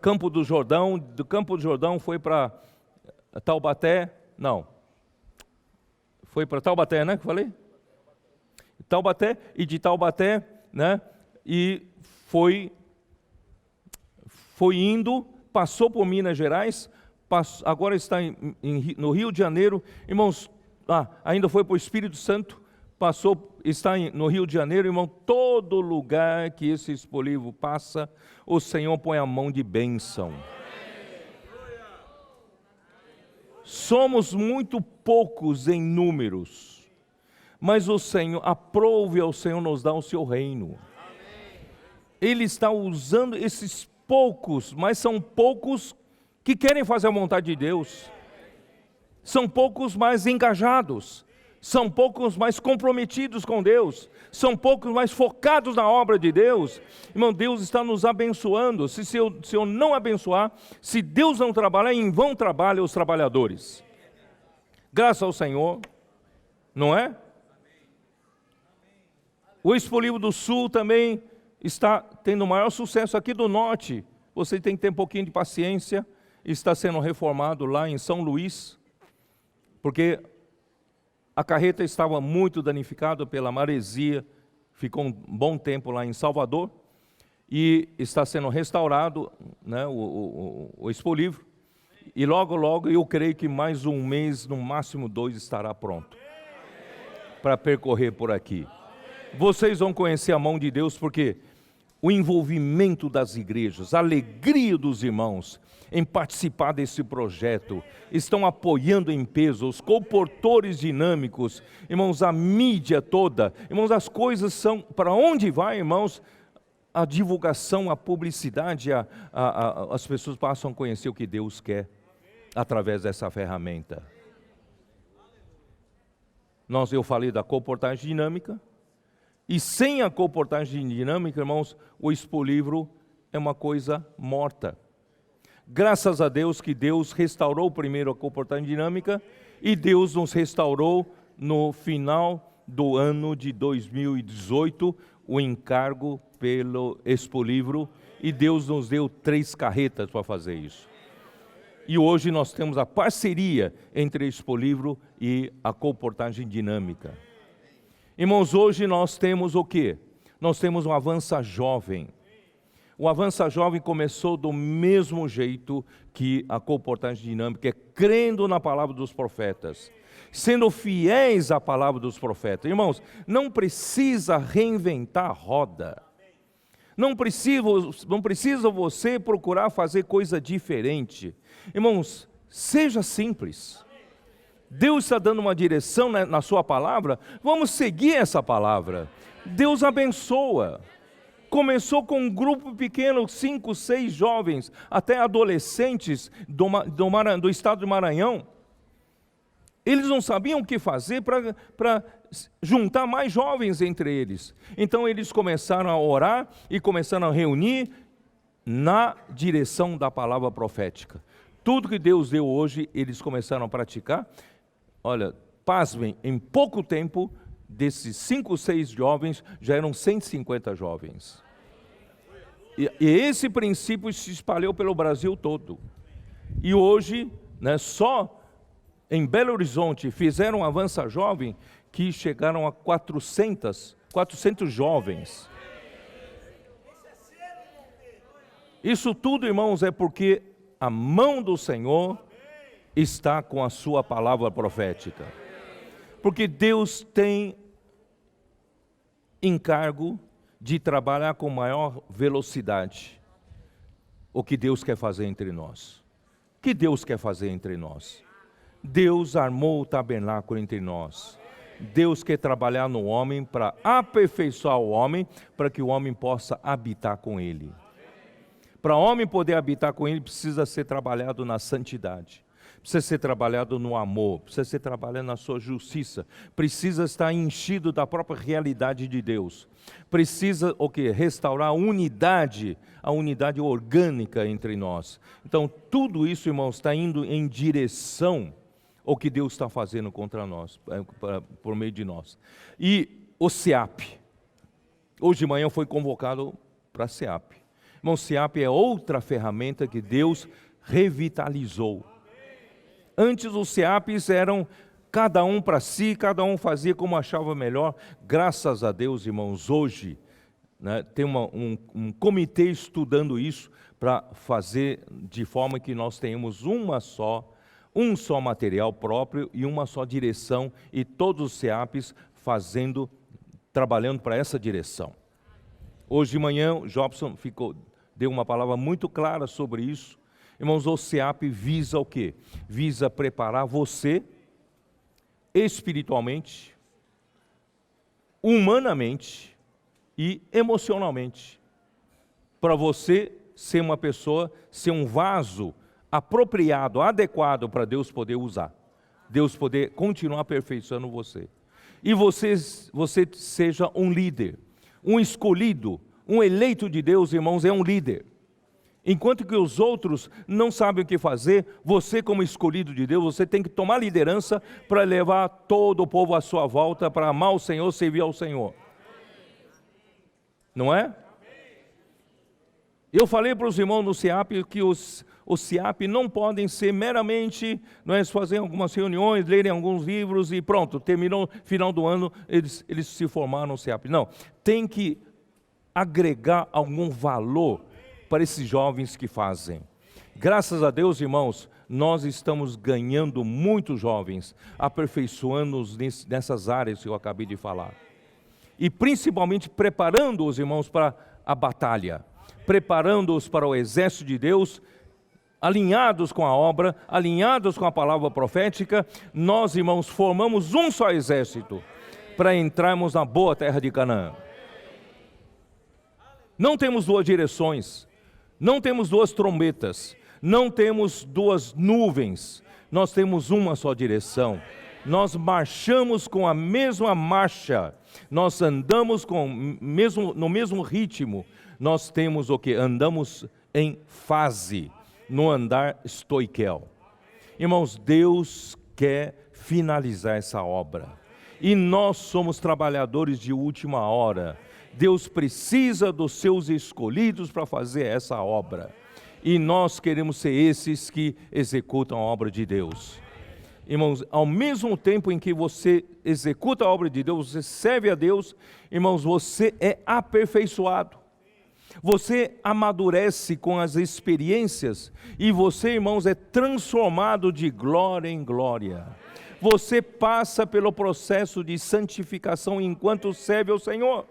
Campo do Jordão, do Campo do Jordão foi para Taubaté, não, foi para Taubaté, né, que eu falei? Taubaté, e de Taubaté, né, e foi indo, passou por Minas Gerais, agora está no Rio de Janeiro, irmãos, ainda foi para o Espírito Santo, está no Rio de Janeiro, irmão, todo lugar que esse Expolivro passa, o Senhor põe a mão de bênção. Somos muito poucos em números, mas o Senhor, aprove ao Senhor nos dar o seu reino. Ele está usando esses poucos, mas são poucos que querem fazer a vontade de Deus. São poucos mais engajados. São poucos mais comprometidos com Deus, são poucos mais focados na obra de Deus. Irmão, Deus está nos abençoando. Se eu não abençoar, se Deus não trabalhar, em vão trabalham os trabalhadores. Graças ao Senhor, não é? O Expolivro do Sul também está tendo maior sucesso aqui do norte. Você tem que ter um pouquinho de paciência. Está sendo reformado lá em São Luís, porque a carreta estava muito danificada pela maresia, ficou um bom tempo lá em Salvador, e está sendo restaurado, né, o expolívio, e logo, logo, eu creio que mais um mês, no máximo 2, estará pronto para percorrer por aqui. Vocês vão conhecer a mão de Deus, porque o envolvimento das igrejas, a alegria dos irmãos em participar desse projeto, estão apoiando em peso, os comportores dinâmicos, irmãos, a mídia toda, irmãos, as coisas são, para onde vai, irmãos, a divulgação, a publicidade, as pessoas passam a conhecer o que Deus quer, através dessa ferramenta. Eu falei da comportagem dinâmica, e sem a comportagem dinâmica, irmãos, o expolívio é uma coisa morta. Graças a Deus que Deus restaurou primeiro a comportagem dinâmica, e Deus nos restaurou no final do ano de 2018, o encargo pelo expolívio, e Deus nos deu 3 carretas para fazer isso. E hoje nós temos a parceria entre o expolívio e a comportagem dinâmica. Irmãos, hoje nós temos o quê? Nós temos um Avança Jovem. O Avança Jovem começou do mesmo jeito que a comportagem dinâmica, crendo na palavra dos profetas, sendo fiéis à palavra dos profetas. Irmãos, não precisa reinventar a roda. Não precisa você procurar fazer coisa diferente. Irmãos, seja simples. Deus está dando uma direção na sua palavra, vamos seguir essa palavra. Deus abençoa. Começou com um grupo pequeno, 5, 6 jovens, até adolescentes do estado de Maranhão. Eles não sabiam o que fazer para juntar mais jovens entre eles. Então eles começaram a orar e começaram a reunir na direção da palavra profética. Tudo que Deus deu hoje, eles começaram a praticar. Olha, pasmem, em pouco tempo, desses 5, 6 jovens, já eram 150 jovens. E esse princípio se espalhou pelo Brasil todo. E hoje, né, só em Belo Horizonte, fizeram um Avança Jovem que chegaram a 400 jovens. Isso tudo, irmãos, é porque a mão do Senhor está com a sua palavra profética. Porque Deus tem encargo de trabalhar com maior velocidade o que Deus quer fazer entre nós. O que Deus quer fazer entre nós? Deus armou o tabernáculo entre nós. Deus quer trabalhar no homem para aperfeiçoar o homem, para que o homem possa habitar com ele. Para o homem poder habitar com ele, precisa ser trabalhado na santidade. Precisa ser trabalhado no amor, precisa ser trabalhado na sua justiça, precisa estar enchido da própria realidade de Deus. Precisa o quê? Restaurar a unidade orgânica entre nós. Então, tudo isso, irmãos, está indo em direção ao que Deus está fazendo contra nós, por meio de nós. E o SEAP, hoje de manhã foi convocado para SEAP. Irmão, SEAP é outra ferramenta que Deus revitalizou. Antes os SEAPs eram cada um para si, cada um fazia como achava melhor. Graças a Deus, irmãos, hoje, né, tem um comitê estudando isso para fazer de forma que nós tenhamos um só material próprio e uma só direção, e todos os SEAPs trabalhando para essa direção. Hoje de manhã, o Jobson deu uma palavra muito clara sobre isso. Irmãos, o SEAP visa o quê? Visa preparar você espiritualmente, humanamente e emocionalmente, para você ser uma pessoa, ser um vaso apropriado, adequado para Deus poder usar, Deus poder continuar aperfeiçoando você. E você seja um líder, um escolhido, um eleito de Deus, irmãos, é um líder. Enquanto que os outros não sabem o que fazer, você como escolhido de Deus, você tem que tomar liderança para levar todo o povo à sua volta, para amar o Senhor, servir ao Senhor. Não é? Eu falei para os irmãos no CIAP que os CIAP não podem ser meramente, fazer algumas reuniões, lerem alguns livros e pronto, terminou, final do ano, eles se formaram no CIAP. Não, tem que agregar algum valor para esses jovens que fazem. Graças a Deus, irmãos, nós estamos ganhando muitos jovens, aperfeiçoando-os nessas áreas que eu acabei de falar. E principalmente preparando os irmãos para a batalha, preparando-os para o exército de Deus, alinhados com a obra, alinhados com a palavra profética. Nós, irmãos, formamos um só exército para entrarmos na boa terra de Canaã. Não temos duas direções, não temos duas trombetas, não temos duas nuvens, nós temos uma só direção. Nós marchamos com a mesma marcha, nós andamos no mesmo ritmo. Nós temos o que? Andamos em fase, no andar estoiquel. Irmãos, Deus quer finalizar essa obra. E nós somos trabalhadores de última hora. Deus precisa dos seus escolhidos para fazer essa obra. E nós queremos ser esses que executam a obra de Deus. Irmãos, ao mesmo tempo em que você executa a obra de Deus, você serve a Deus, irmãos, você é aperfeiçoado. Você amadurece com as experiências e você, irmãos, é transformado de glória em glória. Você passa pelo processo de santificação enquanto serve ao Senhor.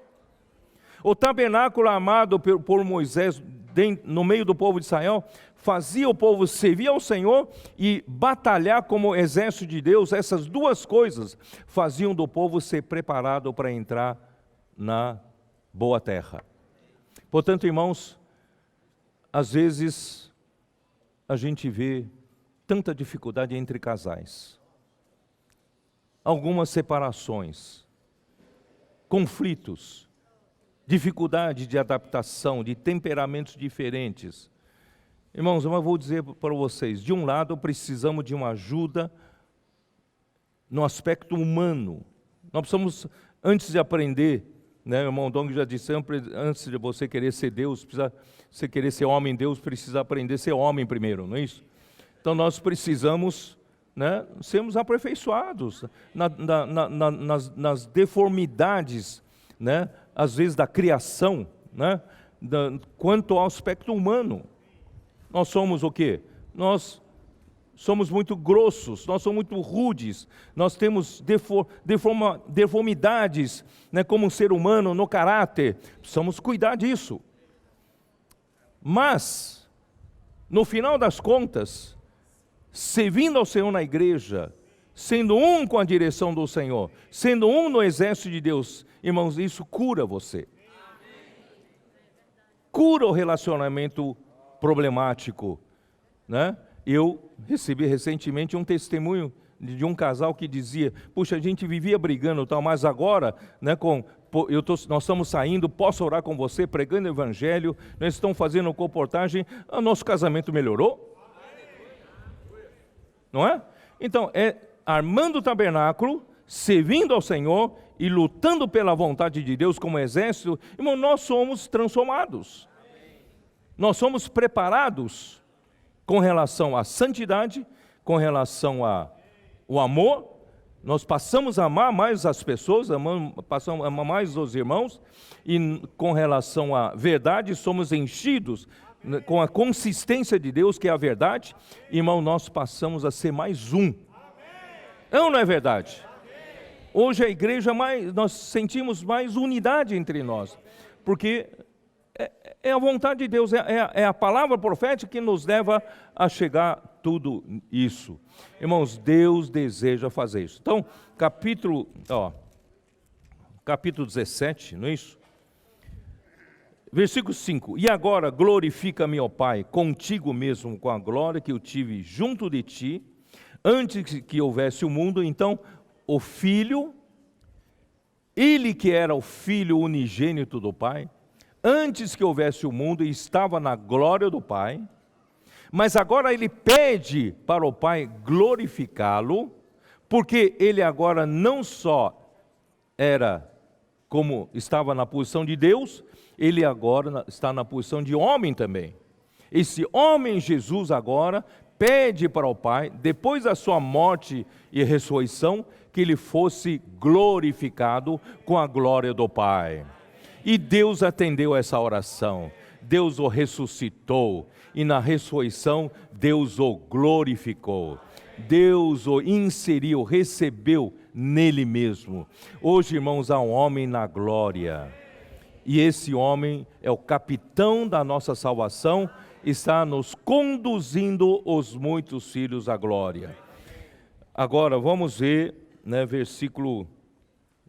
O tabernáculo armado por Moisés no meio do povo de Israel fazia o povo servir ao Senhor e batalhar como exército de Deus. Essas duas coisas faziam do povo ser preparado para entrar na boa terra. Portanto, irmãos, às vezes a gente vê tanta dificuldade entre casais, algumas separações, conflitos, dificuldade de adaptação, de temperamentos diferentes. Irmãos, eu vou dizer para vocês, de um lado precisamos de uma ajuda no aspecto humano. Nós precisamos, antes de aprender, o irmão Dong já disse, antes de você querer ser Deus, você querer ser homem Deus, precisa aprender a ser homem primeiro, não é isso? Então nós precisamos sermos aperfeiçoados nas deformidades, às vezes da criação, quanto ao aspecto humano. Nós somos o quê? Nós somos muito grossos, nós somos muito rudes, nós temos deformidades, como um ser humano no caráter. Precisamos cuidar disso. Mas, no final das contas, servindo ao Senhor na igreja, sendo um com a direção do Senhor, sendo um no exército de Deus, irmãos, isso cura você. Cura o relacionamento problemático, Eu recebi recentemente um testemunho de um casal que dizia, puxa, a gente vivia brigando e tal, mas agora, nós estamos saindo, posso orar com você, pregando o evangelho, nós estamos fazendo comportagem, o nosso casamento melhorou. Não é? Então, armando o tabernáculo, servindo ao Senhor e lutando pela vontade de Deus como exército, irmão, nós somos transformados. Nós somos preparados com relação à santidade, com relação ao amor. Nós passamos a amar mais as pessoas, passamos a amar mais os irmãos, e com relação à verdade, somos enchidos com a consistência de Deus, que é a verdade. Irmão, nós passamos a ser mais um. Não é verdade? Hoje a igreja, nós sentimos mais unidade entre nós, porque é a vontade de Deus, é a palavra profética que nos leva a chegar tudo isso. Irmãos, Deus deseja fazer isso. Então, capítulo 17, não é isso? Versículo 5, e agora glorifica-me, ó Pai, contigo mesmo com a glória que eu tive junto de ti, antes que houvesse o mundo. Então, o Filho, ele que era o Filho unigênito do Pai, antes que houvesse o mundo, estava na glória do Pai, mas agora ele pede para o Pai glorificá-lo, porque ele agora não só era como estava na posição de Deus, ele agora está na posição de homem também. Esse homem Jesus agora pede para o Pai, depois da sua morte e ressurreição, que ele fosse glorificado com a glória do Pai. E Deus atendeu essa oração, Deus o ressuscitou, e na ressurreição Deus o glorificou. Deus o inseriu, recebeu nele mesmo. Hoje, irmãos, há um homem na glória, e esse homem é o capitão da nossa salvação, está nos conduzindo os muitos filhos à glória. Agora vamos ver, versículo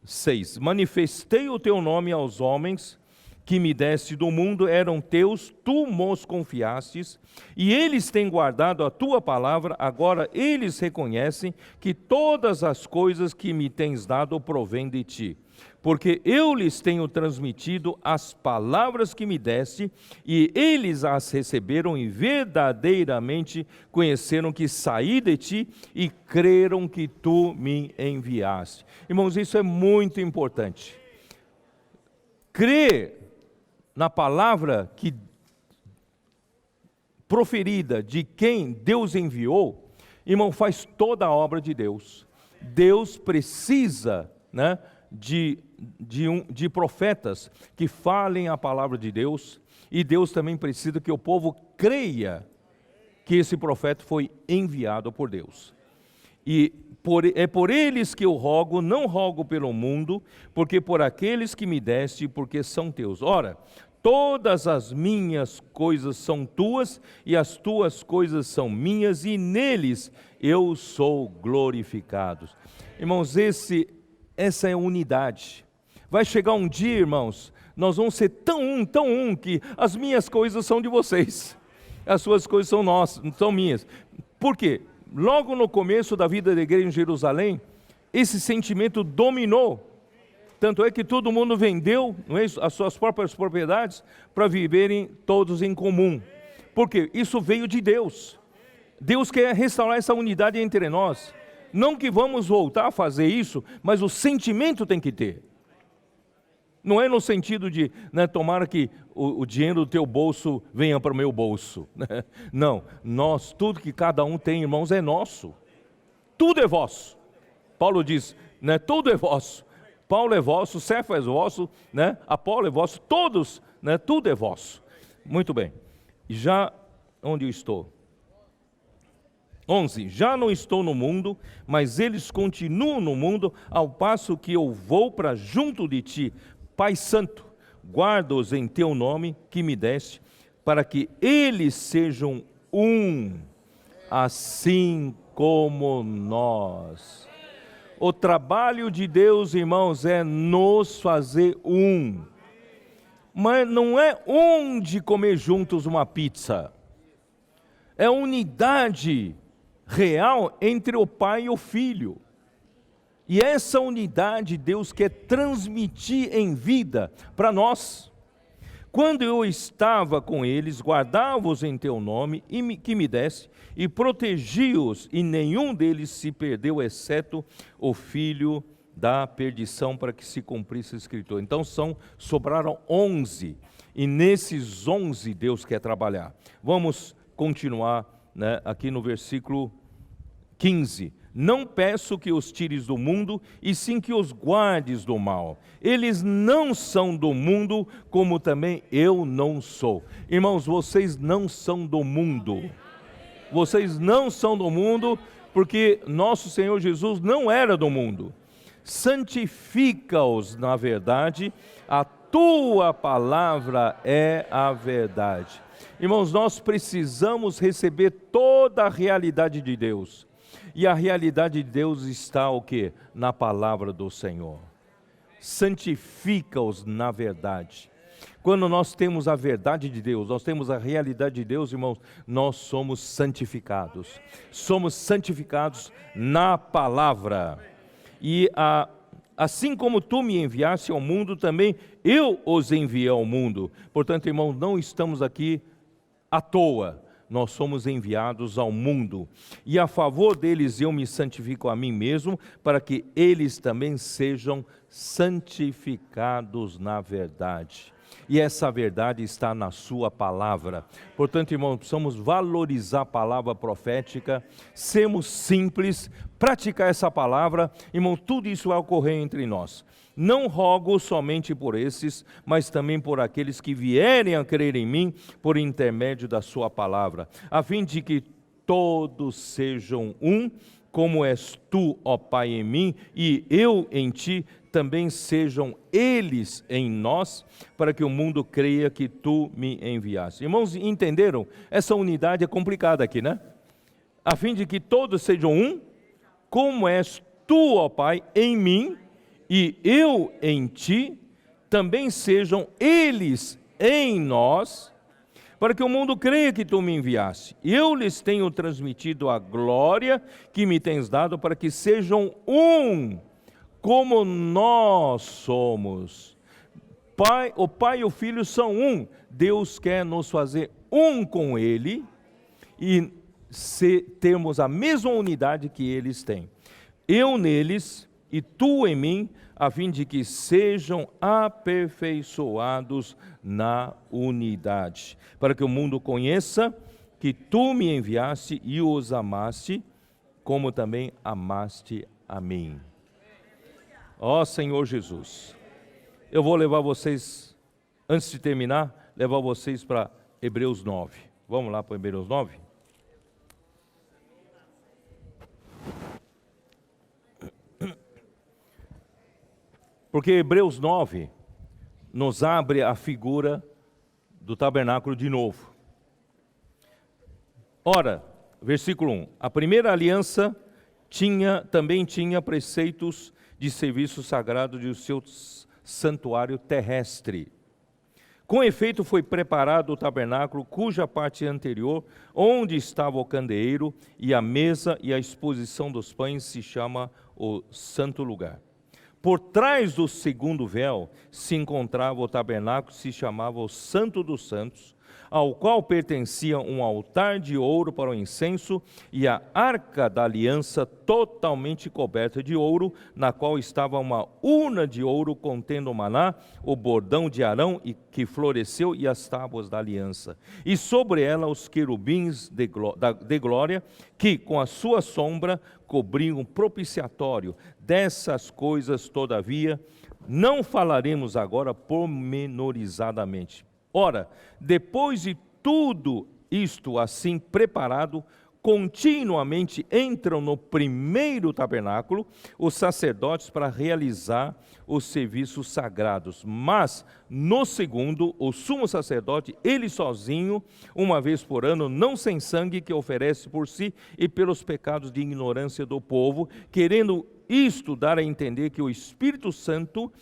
6. Manifestei o teu nome aos homens que me deste do mundo, eram teus, tu mos confiastes, e eles têm guardado a tua palavra. Agora eles reconhecem que todas as coisas que me tens dado provêm de ti, porque eu lhes tenho transmitido as palavras que me deste, e eles as receberam e verdadeiramente conheceram que saí de ti e creram que tu me enviaste. Irmãos, isso é muito importante. Crer na palavra que proferida de quem Deus enviou, irmão, faz toda a obra de Deus. Deus precisa, de profetas que falem a palavra de Deus, e Deus também precisa que o povo creia que esse profeta foi enviado por Deus. E é por eles que eu rogo, não rogo pelo mundo, porque por aqueles que me deste, porque são teus. Ora, todas as minhas coisas são tuas, e as tuas coisas são minhas, e neles eu sou glorificado. Irmãos, essa é a unidade. Vai chegar um dia, irmãos, nós vamos ser tão um, que as minhas coisas são de vocês, as suas coisas são nossas, são minhas. Por quê? Logo no começo da vida da igreja em Jerusalém, esse sentimento dominou. Tanto é que todo mundo vendeu, não é isso, as suas próprias propriedades para viverem todos em comum. Por quê? Isso veio de Deus. Deus quer restaurar essa unidade entre nós. Não que vamos voltar a fazer isso, mas o sentimento tem que ter. Não é no sentido de, tomara que o dinheiro do teu bolso venha para o meu bolso. Não, tudo que cada um tem, irmãos, é nosso. Tudo é vosso. Paulo diz, tudo é vosso. Paulo é vosso, Cefas é vosso, Apolo é vosso, todos, tudo é vosso. Muito bem. Já, onde eu estou? 11. Já não estou no mundo, mas eles continuam no mundo, ao passo que eu vou para junto de ti. Pai Santo, guarda-os em teu nome que me deste, para que eles sejam um, assim como nós. O trabalho de Deus, irmãos, é nos fazer um. Mas não é de comer juntos uma pizza. É unidade real entre o Pai e o Filho. E essa unidade Deus quer transmitir em vida para nós. Quando eu estava com eles, guardava-os em teu nome que me deste, e protegi-os, e nenhum deles se perdeu, exceto o filho da perdição, para que se cumprisse a Escritura. Então sobraram 11, e nesses 11 Deus quer trabalhar. Vamos continuar aqui no versículo 15. Não peço que os tires do mundo, e sim que os guardes do mal. Eles não são do mundo, como também eu não sou. Irmãos, vocês não são do mundo. Vocês não são do mundo, porque nosso Senhor Jesus não era do mundo. Santifica-os na verdade, a tua palavra é a verdade. Irmãos, nós precisamos receber toda a realidade de Deus. E a realidade de Deus está o quê? Na palavra do Senhor. Santifica-os na verdade. Quando nós temos a verdade de Deus, nós temos a realidade de Deus, irmãos, nós somos santificados. Somos santificados na palavra. E assim como tu me enviaste ao mundo, também eu os enviei ao mundo. Portanto, irmãos, não estamos aqui à toa. Nós somos enviados ao mundo, e a favor deles eu me santifico a mim mesmo, para que eles também sejam santificados na verdade. E essa verdade está na sua palavra. Portanto, irmãos, precisamos valorizar a palavra profética, sermos simples, praticar essa palavra. Irmão, tudo isso vai ocorrer entre nós. Não rogo somente por esses, mas também por aqueles que vierem a crer em mim por intermédio da sua palavra, a fim de que todos sejam um, como és tu, ó Pai, em mim, e eu em ti, também sejam eles em nós, para que o mundo creia que tu me enviaste. Irmãos, entenderam? Essa unidade é complicada aqui, né? A fim de que todos sejam um, como és tu, ó Pai, em mim, e eu em ti, também sejam eles em nós, para que o mundo creia que tu me enviaste. Eu lhes tenho transmitido a glória que me tens dado, para que sejam um, como nós somos. O Pai e o Filho são um. Deus quer nos fazer um com Ele e termos a mesma unidade que eles têm. Eu neles e tu em mim, a fim de que sejam aperfeiçoados na unidade, para que o mundo conheça que tu me enviaste e os amaste, como também amaste a mim. Ó Senhor Jesus, eu vou levar vocês, antes de terminar, levar vocês para Hebreus 9. Vamos lá para Hebreus 9? Porque Hebreus 9 nos abre a figura do tabernáculo de novo. Ora, versículo 1, a primeira aliança também tinha preceitos de serviço sagrado de seu santuário terrestre. Com efeito foi preparado o tabernáculo, cuja parte anterior, onde estava o candeeiro e a mesa e a exposição dos pães, se chama o santo lugar. Por trás do segundo véu se encontrava o tabernáculo, se chamava o Santo dos Santos, ao qual pertencia um altar de ouro para o incenso e a arca da aliança totalmente coberta de ouro, na qual estava uma urna de ouro contendo o maná, o bordão de Arão que floresceu e as tábuas da aliança. E sobre ela os querubins de glória, que com a sua sombra cobriam o propiciatório. Dessas coisas, todavia, não falaremos agora pormenorizadamente. Ora, depois de tudo isto assim preparado, continuamente entram no primeiro tabernáculo os sacerdotes para realizar os serviços sagrados. Mas no segundo, o sumo sacerdote, ele sozinho, uma vez por ano, não sem sangue, que oferece por si e pelos pecados de ignorância do povo, querendo isto dar a entender que o Espírito Santo,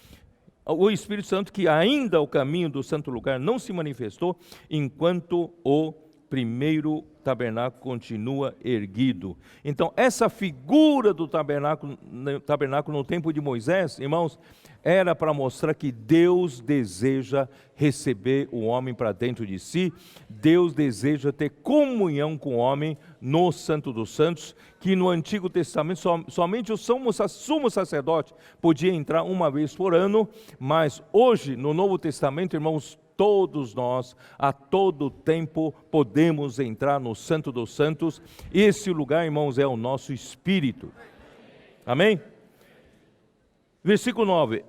que ainda o caminho do santo lugar não se manifestou, enquanto o primeiro tabernáculo continua erguido. Então, essa figura do tabernáculo no tempo de Moisés, irmãos, era para mostrar que Deus deseja receber o homem para dentro de si, Deus deseja ter comunhão com o homem no Santo dos Santos, que no Antigo Testamento somente o sumo sacerdote podia entrar uma vez por ano, mas hoje, no Novo Testamento, irmãos, todos nós, a todo tempo, podemos entrar no Santo dos Santos. Esse lugar, irmãos, é o nosso espírito. Amém? Versículo 9.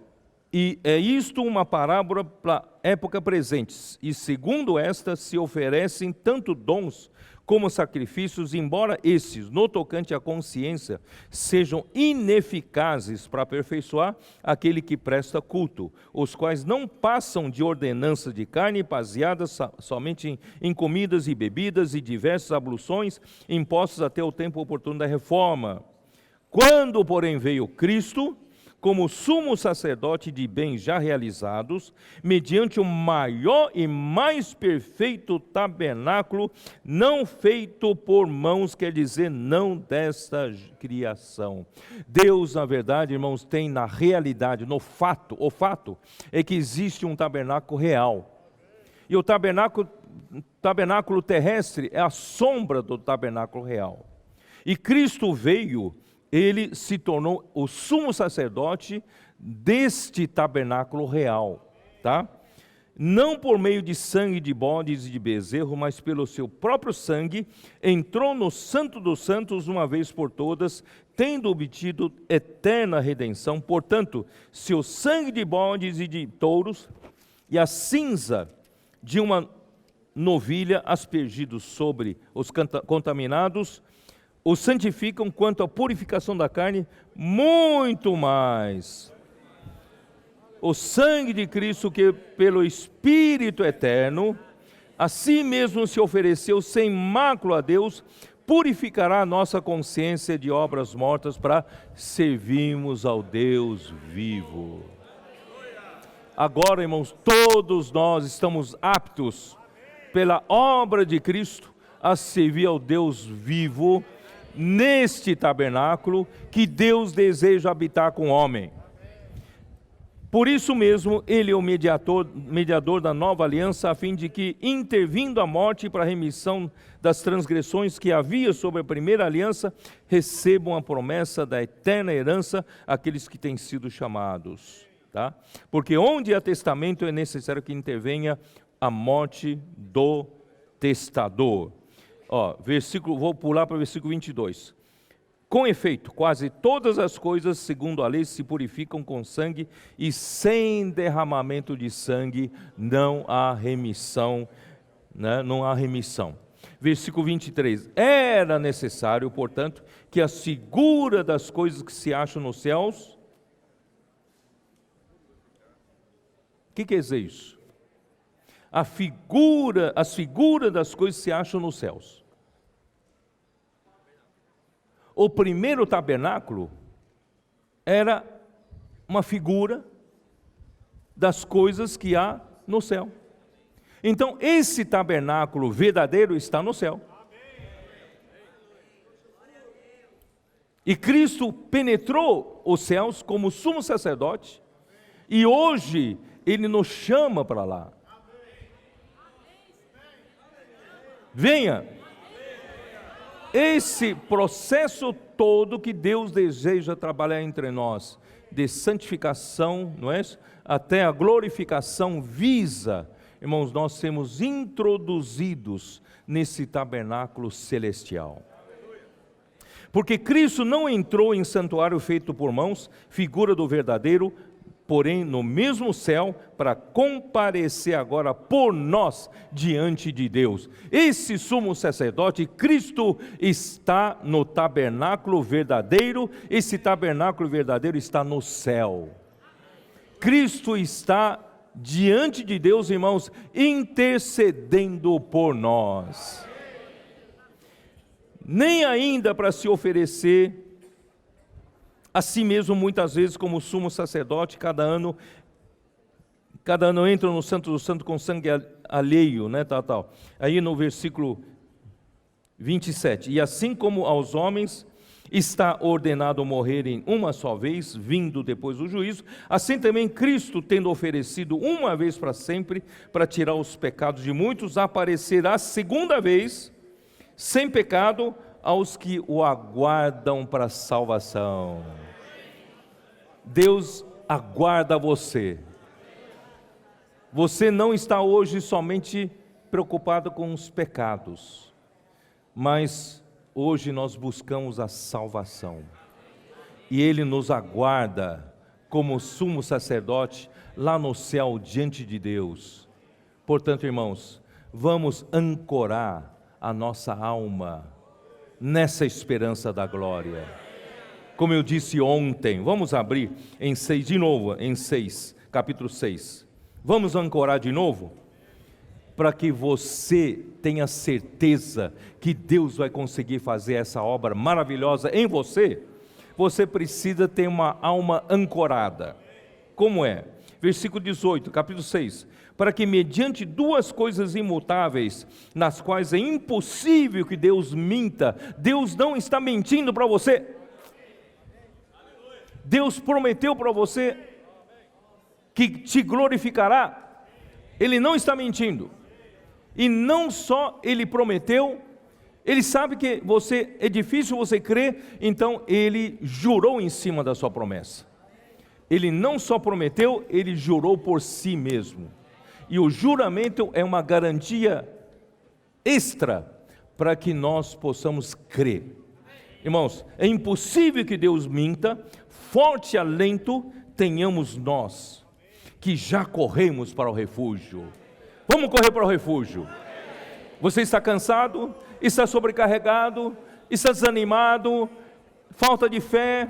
E é isto uma parábola para a época presente. E segundo esta, se oferecem tanto dons como sacrifícios, embora esses, no tocante à consciência, sejam ineficazes para aperfeiçoar aquele que presta culto, os quais não passam de ordenança de carne, baseadas somente em comidas e bebidas e diversas abluções, impostas até o tempo oportuno da reforma. Quando, porém, veio Cristo, como sumo sacerdote de bens já realizados, mediante o maior e mais perfeito tabernáculo, não feito por mãos, quer dizer, não desta criação. Deus, na verdade, irmãos, tem na realidade, o fato é que existe um tabernáculo real. E o tabernáculo terrestre é a sombra do tabernáculo real. E Cristo veio, ele se tornou o sumo sacerdote deste tabernáculo real, tá? não por meio de sangue de bodes e de bezerro, mas pelo seu próprio sangue, entrou no Santo dos Santos uma vez por todas, tendo obtido eterna redenção. Portanto, se o sangue de bodes e de touros e a cinza de uma novilha aspergidos sobre os contaminados os santificam quanto à purificação da carne, muito mais o sangue de Cristo, que pelo Espírito eterno a si mesmo se ofereceu sem mácula a Deus, purificará a nossa consciência de obras mortas para servirmos ao Deus vivo. Agora, irmãos, todos nós estamos aptos pela obra de Cristo a servir ao Deus vivo neste tabernáculo que Deus deseja habitar com o homem. Por isso mesmo, ele é o mediador da nova aliança, a fim de que, intervindo a morte para a remissão das transgressões que havia sobre a primeira aliança, recebam a promessa da eterna herança aqueles que têm sido chamados. Tá? Porque onde há testamento é necessário que intervenha a morte do testador. Vou pular para o versículo 22. Com efeito, quase todas as coisas, segundo a lei, se purificam com sangue, e sem derramamento de sangue não há remissão, né? Não há remissão. Versículo 23. Era necessário, portanto, que a figura das coisas que se acham nos céus... O que quer dizer isso? As figuras das coisas que se acham nos céus. O primeiro tabernáculo era uma figura das coisas que há no céu. Então, esse tabernáculo verdadeiro está no céu. E Cristo penetrou os céus como sumo sacerdote, e hoje Ele nos chama para lá. Venha. Esse processo todo que Deus deseja trabalhar entre nós, de santificação, não é? Até a glorificação, visa, irmãos, nós sermos introduzidos nesse tabernáculo celestial. Porque Cristo não entrou em santuário feito por mãos, figura do verdadeiro, porém no mesmo céu, para comparecer agora por nós diante de Deus. Esse sumo sacerdote, Cristo, está no tabernáculo verdadeiro. Esse tabernáculo verdadeiro está no céu. Cristo está diante de Deus, irmãos, intercedendo por nós. Nem ainda para se oferecer a si mesmo, muitas vezes, como sumo sacerdote, cada ano entra no Santo do Santo com sangue alheio, né, tal. Aí no versículo 27, e assim como aos homens está ordenado morrerem uma só vez, vindo depois do juízo, assim também Cristo, tendo oferecido uma vez para sempre, para tirar os pecados de muitos, aparecerá segunda vez, sem pecado, aos que o aguardam para a salvação. Deus aguarda você. Você não está hoje somente preocupado com os pecados, mas hoje nós buscamos a salvação. E Ele nos aguarda como sumo sacerdote lá no céu diante de Deus. Portanto, irmãos, vamos ancorar a nossa alma nessa esperança da glória. Como eu disse ontem, vamos abrir em 6 de novo, em 6, capítulo 6. Vamos ancorar de novo, para que você tenha certeza que Deus vai conseguir fazer essa obra maravilhosa em você. Você precisa ter uma alma ancorada. Como é? Versículo 18, capítulo 6. Para que mediante duas coisas imutáveis, nas quais é impossível que Deus minta, Deus não está mentindo para você. Deus prometeu para você que te glorificará. Ele não está mentindo. E não só Ele prometeu, Ele sabe que é difícil você crer, então Ele jurou em cima da sua promessa. Ele não só prometeu, Ele jurou por si mesmo. E o juramento é uma garantia extra para que nós possamos crer. Irmãos, é impossível que Deus minta. Forte alento tenhamos nós, que já corremos para o refúgio. Vamos correr para o refúgio. Você está cansado? Está sobrecarregado? Está desanimado? Falta de fé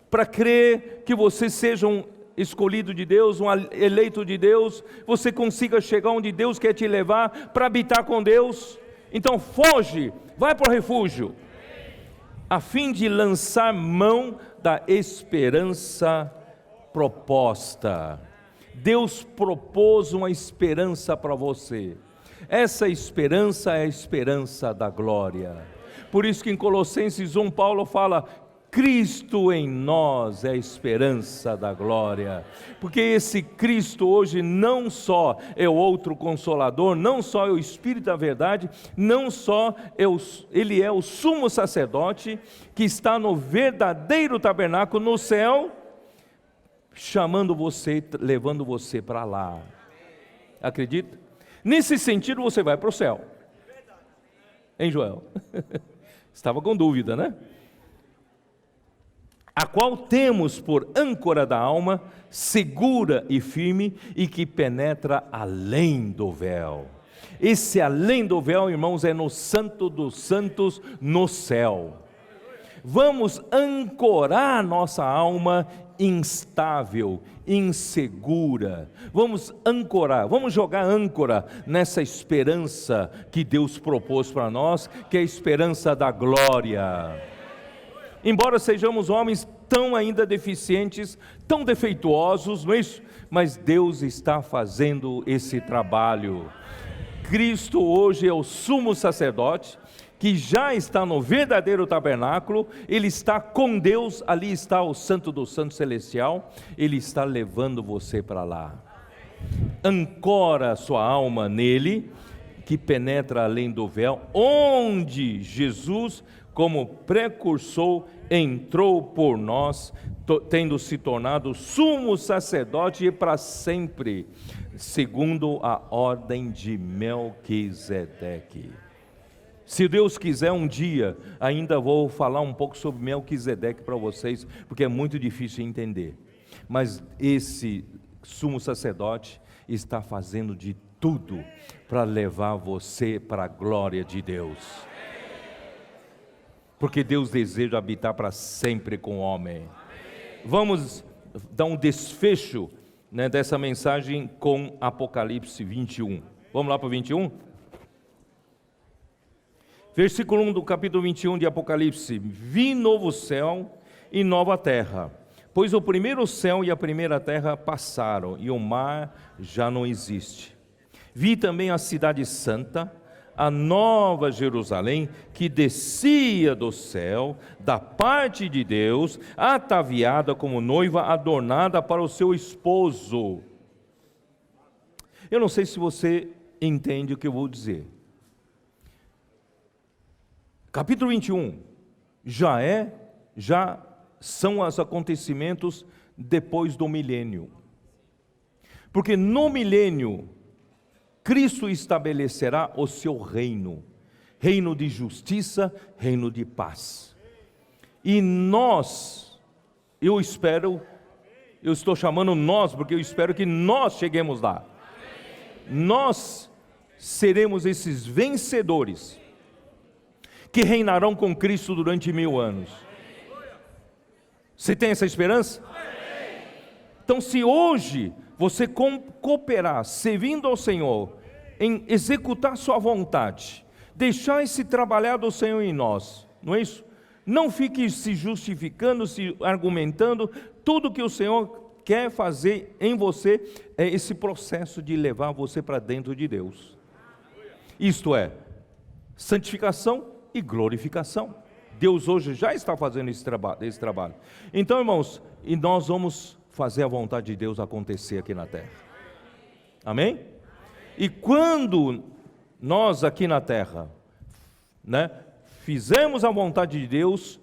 para crer que você seja um escolhido de Deus, um eleito de Deus, você consiga chegar onde Deus quer te levar para habitar com Deus? Então foge, vai para o refúgio, a fim de lançar mão da esperança proposta. Deus propôs uma esperança para você. Essa esperança é a esperança da glória. Por isso que em Colossenses 1, Paulo fala: Cristo em nós é a esperança da glória. Porque esse Cristo hoje não só é o outro Consolador, não só é o Espírito da verdade, não só Ele é o sumo sacerdote que está no verdadeiro tabernáculo no céu, chamando você, levando você para lá. Acredita? Nesse sentido você vai para o céu. Hein, Joel? Estava com dúvida, né? A qual temos por âncora da alma, segura e firme, e que penetra além do véu. Esse além do véu, irmãos, é no Santo dos Santos, no céu. Vamos ancorar nossa alma instável, insegura. Vamos ancorar, vamos jogar âncora nessa esperança que Deus propôs para nós, que é a esperança da glória. Embora sejamos homens tão ainda deficientes, tão defeituosos, não é isso? Mas Deus está fazendo esse trabalho. Cristo hoje é o sumo sacerdote, que já está no verdadeiro tabernáculo, Ele está com Deus, ali está o Santo do Santo Celestial, Ele está levando você para lá. Ancora sua alma nele, que penetra além do véu, onde Jesus, como precursor, entrou por nós, tendo se tornado sumo sacerdote para sempre, segundo a ordem de Melquisedeque. Se Deus quiser, um dia ainda vou falar um pouco sobre Melquisedeque para vocês, porque é muito difícil de entender. Mas esse sumo sacerdote está fazendo de tudo para levar você para a glória de Deus. Porque Deus deseja habitar para sempre com o homem. Vamos dar um desfecho, né, dessa mensagem com Apocalipse 21. Vamos lá para o 21? Versículo 1 do capítulo 21 de Apocalipse: Vi novo céu e nova terra, pois o primeiro céu e a primeira terra passaram, e o mar já não existe. Vi também a cidade santa, a nova Jerusalém, que descia do céu, da parte de Deus, ataviada como noiva adornada para o seu esposo. Eu não sei se você entende o que eu vou dizer. Capítulo 21 já são os acontecimentos depois do milênio. Porque no milênio Cristo estabelecerá o seu reino, reino de justiça, reino de paz. E nós, eu estou chamando nós, porque eu espero que nós cheguemos lá. Nós seremos esses vencedores, que reinarão com Cristo durante 1000 anos. Você tem essa esperança? Então, se hoje você cooperar, servindo ao Senhor, em executar sua vontade, deixar esse trabalhar do Senhor em nós, não é isso? Não fique se justificando, se argumentando. Tudo que o Senhor quer fazer em você é esse processo de levar você para dentro de Deus. Isto é, santificação e glorificação. Deus hoje já está fazendo esse trabalho. Então, irmãos, e nós vamos fazer a vontade de Deus acontecer aqui na terra. Amém? E quando nós aqui na terra, né, fizemos a vontade de Deus,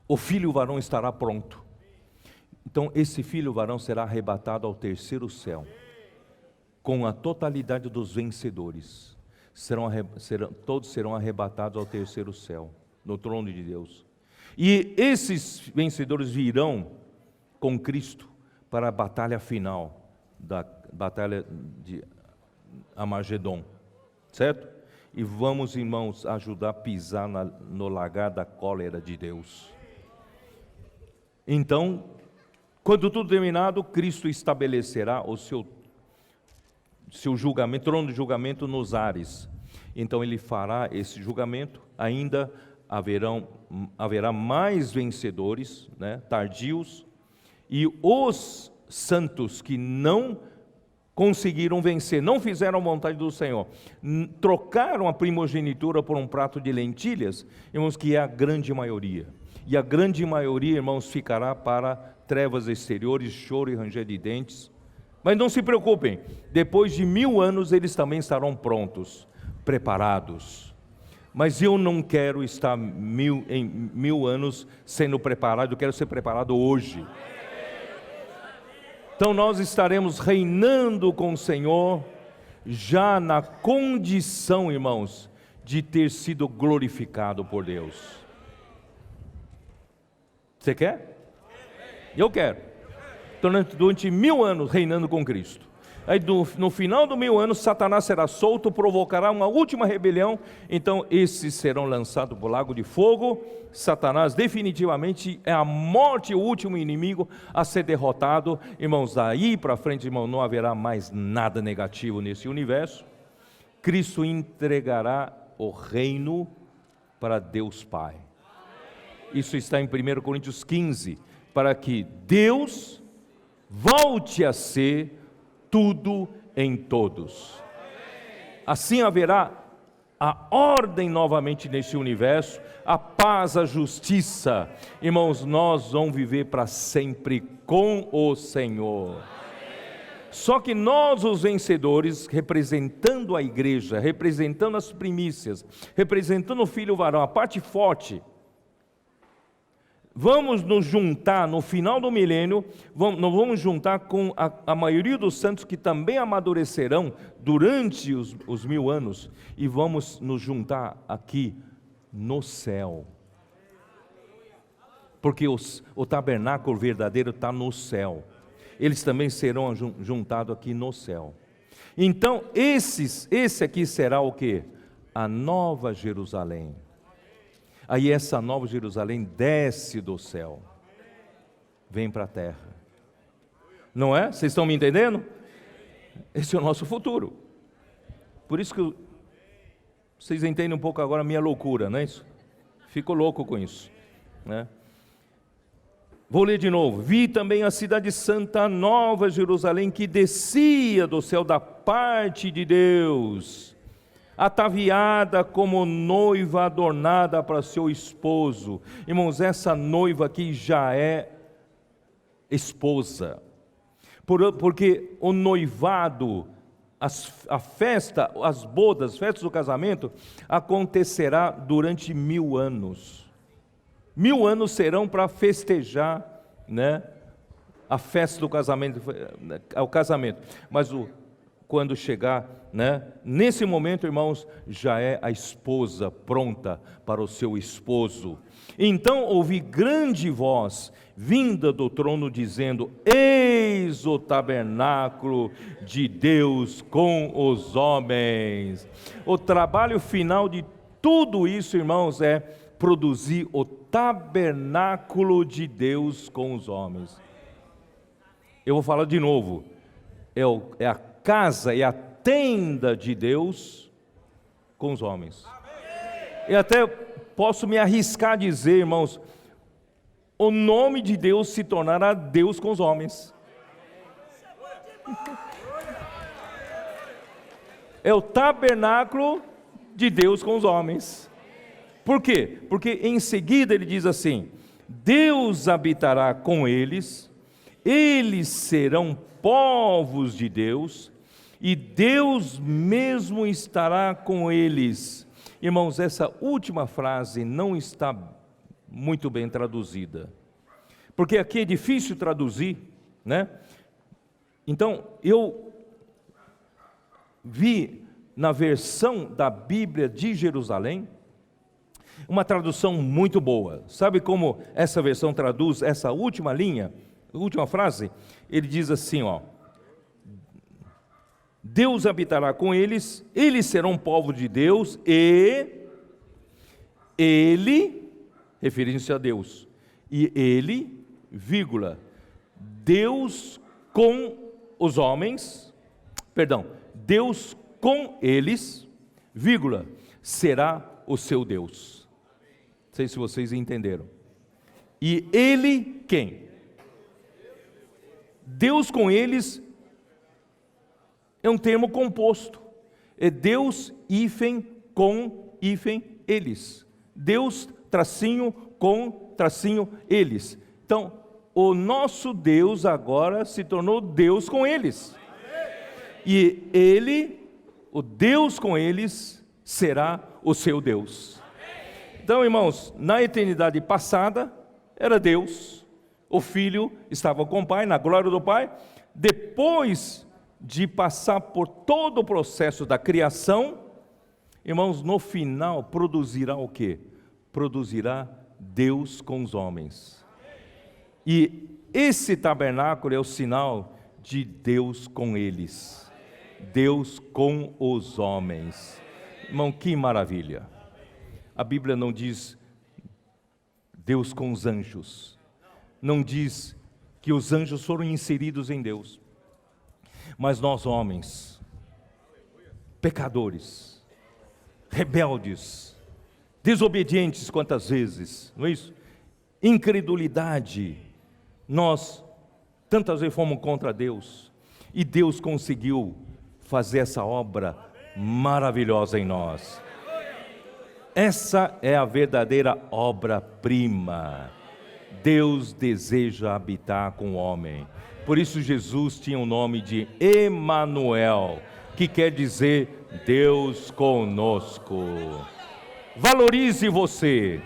o filho varão estará pronto. Então esse filho varão será arrebatado ao terceiro céu. com a totalidade dos vencedores, todos serão arrebatados ao terceiro céu, no trono de Deus. E esses vencedores virão com Cristo para a batalha final, da batalha de Armagedon, certo? E vamos, irmãos, ajudar a pisar no lagar da cólera de Deus. Então, quando tudo terminado, Cristo estabelecerá o seu julgamento, trono de julgamento nos ares. Então ele fará esse julgamento, ainda haverá mais vencedores, né, tardios, e os santos que não conseguiram vencer, não fizeram a vontade do Senhor, trocaram a primogenitura por um prato de lentilhas, irmãos, que é a grande maioria. E a grande maioria, irmãos, ficará para trevas exteriores, choro e ranger de dentes. Mas não se preocupem, depois de 1000 anos eles também estarão prontos, preparados. Mas eu não quero estar em 1000 anos sendo preparado, eu quero ser preparado hoje. Então nós estaremos reinando com o Senhor, já na condição, irmãos, de ter sido glorificado por Deus. Você quer? Eu quero. Então, durante 1000 anos reinando com Cristo. Aí no final do 1000 anos, Satanás será solto, provocará uma última rebelião. Então esses serão lançados para o lago de fogo. Satanás definitivamente é a morte, o último inimigo a ser derrotado. Irmãos, daí para frente, irmão, não haverá mais nada negativo nesse universo. Cristo entregará o reino para Deus Pai. Isso está em 1 Coríntios 15, para que Deus volte a ser tudo em todos. Assim haverá a ordem novamente nesse universo, a paz, a justiça. Irmãos, nós vamos viver para sempre com o Senhor. Só que nós, os vencedores, representando a igreja, representando as primícias, representando o filho varão, a parte forte, vamos nos juntar no final do milênio, nós vamos juntar com a maioria dos santos que também amadurecerão durante os 1000 anos, e vamos nos juntar aqui no céu, porque o tabernáculo verdadeiro está no céu, eles também serão juntados aqui no céu. Então esse aqui será o que? A nova Jerusalém. Aí essa nova Jerusalém desce do céu, vem para a terra, não é? Vocês estão me entendendo? Esse é o nosso futuro. Por isso que vocês entendem um pouco agora a minha loucura, não é isso? Fico louco com isso, né? Vou ler de novo. Vi também a cidade santa, a nova Jerusalém, que descia do céu da parte de Deus, ataviada como noiva adornada para seu esposo. Irmãos, essa noiva aqui já é esposa, porque o noivado, a festa, as bodas, as festas do casamento, acontecerá durante 1000 anos. 1000 anos serão para festejar, né, a festa do casamento, o casamento. Mas quando chegar, né, nesse momento, irmãos, já é a esposa pronta para o seu esposo. Então ouvi grande voz vinda do trono dizendo: eis o tabernáculo de Deus com os homens. O trabalho final de tudo isso, irmãos, é produzir o tabernáculo de Deus com os homens. Eu vou falar de novo. É a casa, é a tenda de Deus com os homens. Eu até posso me arriscar a dizer, irmãos, o nome de Deus se tornará Deus com os homens. É o tabernáculo de Deus com os homens. Por quê? Porque em seguida ele diz assim: Deus habitará com eles, eles serão povos de Deus, e Deus mesmo estará com eles. Irmãos, essa última frase não está muito bem traduzida, porque aqui é difícil traduzir, né? Então, eu vi na versão da Bíblia de Jerusalém, uma tradução muito boa. Sabe como essa versão traduz essa última linha, última frase? Ele diz assim, ó: Deus habitará com eles, eles serão povo de Deus, e Ele, referindo-se a Deus, e Ele, vírgula, Deus com os homens, perdão, Deus com eles, vírgula, será o seu Deus. Não sei se vocês entenderam. E Ele quem? Deus com eles é um termo composto. É Deus, hífen, com, hífen, eles. Deus, tracinho, com, tracinho, eles. Então, o nosso Deus agora se tornou Deus com eles. E Ele, o Deus com eles, será o seu Deus. Então, irmãos, na eternidade passada, era Deus, o Filho estava com o Pai, na glória do Pai. Depois de passar por todo o processo da criação, irmãos, no final produzirá o quê? Produzirá Deus com os homens. E esse tabernáculo é o sinal de Deus com eles, Deus com os homens. Irmão, que maravilha! A Bíblia não diz Deus com os anjos, não diz que os anjos foram inseridos em Deus, mas nós homens, pecadores, rebeldes, desobedientes quantas vezes, não é isso? Incredulidade, nós tantas vezes fomos contra Deus, e Deus conseguiu fazer essa obra maravilhosa em nós. Essa é a verdadeira obra-prima. Deus deseja habitar com o homem. Por isso Jesus tinha o nome de Emanuel, que quer dizer Deus conosco. Valorize você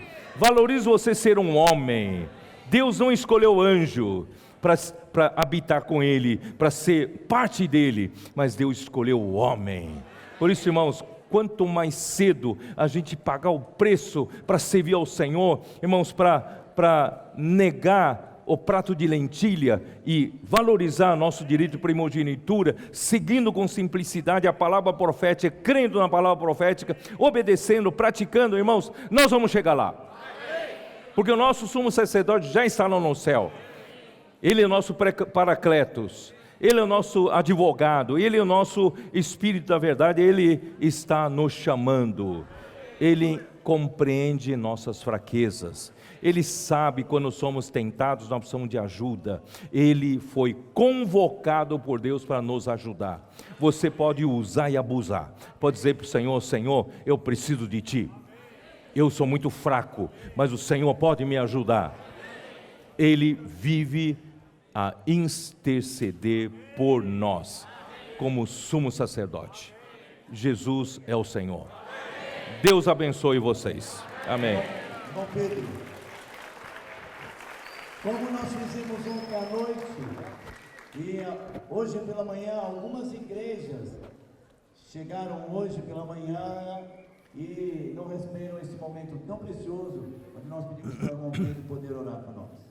ser um homem. Deus não escolheu anjo para habitar com ele, para ser parte dele, mas Deus escolheu o homem. Por isso, irmãos, quanto mais cedo a gente pagar o preço para servir ao Senhor, irmãos, para negar o prato de lentilha e valorizar nosso direito de primogenitura, seguindo com simplicidade a palavra profética, crendo na palavra profética, obedecendo, praticando, irmãos, nós vamos chegar lá. Porque o nosso sumo sacerdote já está lá no céu. Ele é o nosso paracletos, Ele é o nosso advogado, Ele é o nosso Espírito da verdade, Ele está nos chamando, Ele compreende nossas fraquezas, Ele sabe quando somos tentados, nós precisamos de ajuda, Ele foi convocado por Deus para nos ajudar. Você pode usar e abusar, pode dizer para o Senhor: Senhor, eu preciso de Ti, eu sou muito fraco, mas o Senhor pode me ajudar. Ele vive a interceder por nós, como sumo sacerdote. Jesus é o Senhor. Deus abençoe vocês. Amém. Irmão Pedro, como nós fizemos ontem à noite, e hoje pela manhã, algumas igrejas chegaram hoje pela manhã e não receberam esse momento tão precioso, onde nós pedimos para o irmão Pedro poder orar por nós.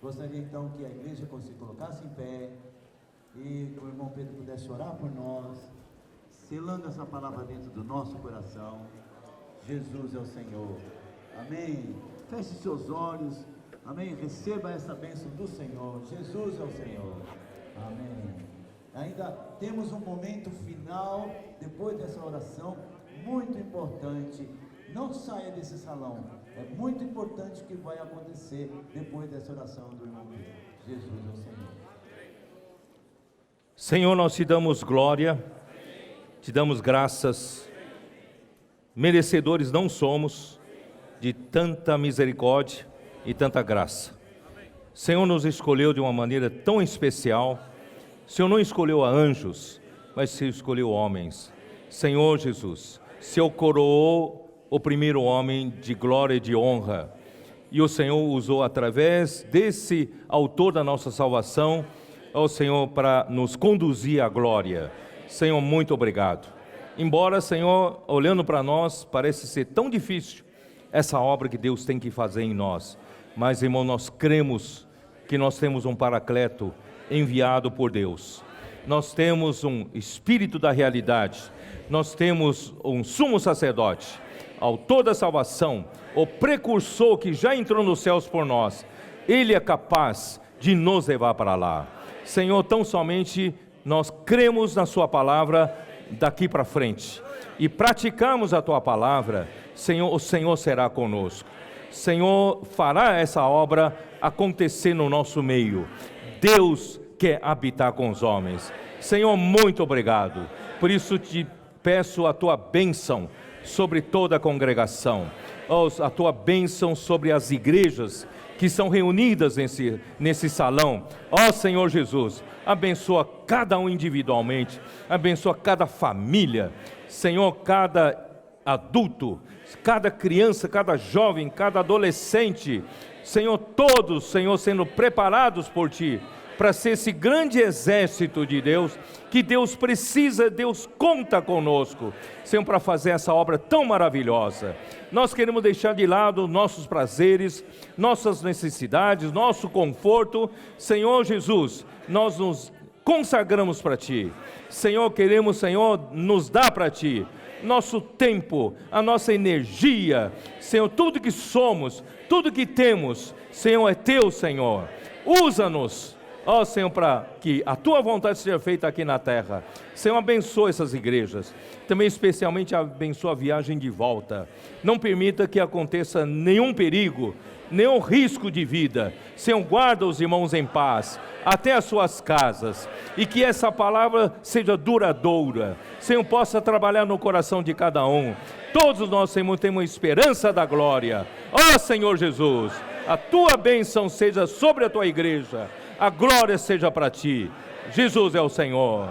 Gostaria então que a igreja se colocasse em pé e o irmão Pedro pudesse orar por nós, selando essa palavra dentro do nosso coração. Jesus é o Senhor. Amém. Feche seus olhos. Amém. Receba essa bênção do Senhor. Jesus é o Senhor. Amém. Ainda temos um momento final, depois dessa oração, muito importante. Não saia desse salão. É muito importante o que vai acontecer depois dessa oração do irmão Pedro. Jesus é o Senhor. Senhor, nós te damos glória, te damos graças. Merecedores não somos de tanta misericórdia e tanta graça. O Senhor nos escolheu de uma maneira tão especial. O Senhor não escolheu a anjos, mas o Senhor escolheu homens. Senhor Jesus, o Senhor coroou o primeiro homem de glória e de honra, e o Senhor usou através desse autor da nossa salvação, ao Senhor, para nos conduzir à glória. Senhor, muito obrigado. Embora, Senhor, olhando para nós, parece ser tão difícil essa obra que Deus tem que fazer em nós. Mas, irmão, nós cremos que nós temos um Paracleto enviado por Deus. Nós temos um Espírito da realidade. Nós temos um sumo sacerdote, autor da salvação, o precursor que já entrou nos céus por nós. Ele é capaz de nos levar para lá. Senhor, tão somente nós cremos na sua palavra daqui para frente e praticamos a tua palavra, Senhor, o Senhor será conosco. Senhor, fará essa obra acontecer no nosso meio. Deus quer habitar com os homens. Senhor, muito obrigado. Por isso te peço a tua bênção sobre toda a congregação, a tua bênção sobre as igrejas que são reunidas nesse salão. Ó Senhor Jesus, abençoa cada um individualmente, abençoa cada família, Senhor, cada adulto, cada criança, cada jovem, cada adolescente, Senhor, todos, Senhor, sendo preparados por Ti, para ser esse grande exército de Deus, que Deus precisa, Deus conta conosco, Senhor, para fazer essa obra tão maravilhosa. Nós queremos deixar de lado nossos prazeres, nossas necessidades, nosso conforto. Senhor Jesus, nós nos consagramos para Ti. Senhor, queremos, Senhor, nos dar para Ti nosso tempo, a nossa energia, Senhor, tudo que somos, tudo que temos, Senhor, é Teu, Senhor. Usa-nos, ó Senhor, para que a Tua vontade seja feita aqui na terra. Senhor, abençoa essas igrejas, também especialmente abençoa a viagem de volta. Não permita que aconteça nenhum perigo, nenhum risco de vida. Senhor, guarda os irmãos em paz, até as suas casas, e que essa palavra seja duradoura. Senhor, possa trabalhar no coração de cada um. Todos nós, Senhor, temos esperança da glória. Ó Senhor Jesus, a Tua bênção seja sobre a Tua igreja, a glória seja para Ti. Jesus é o Senhor.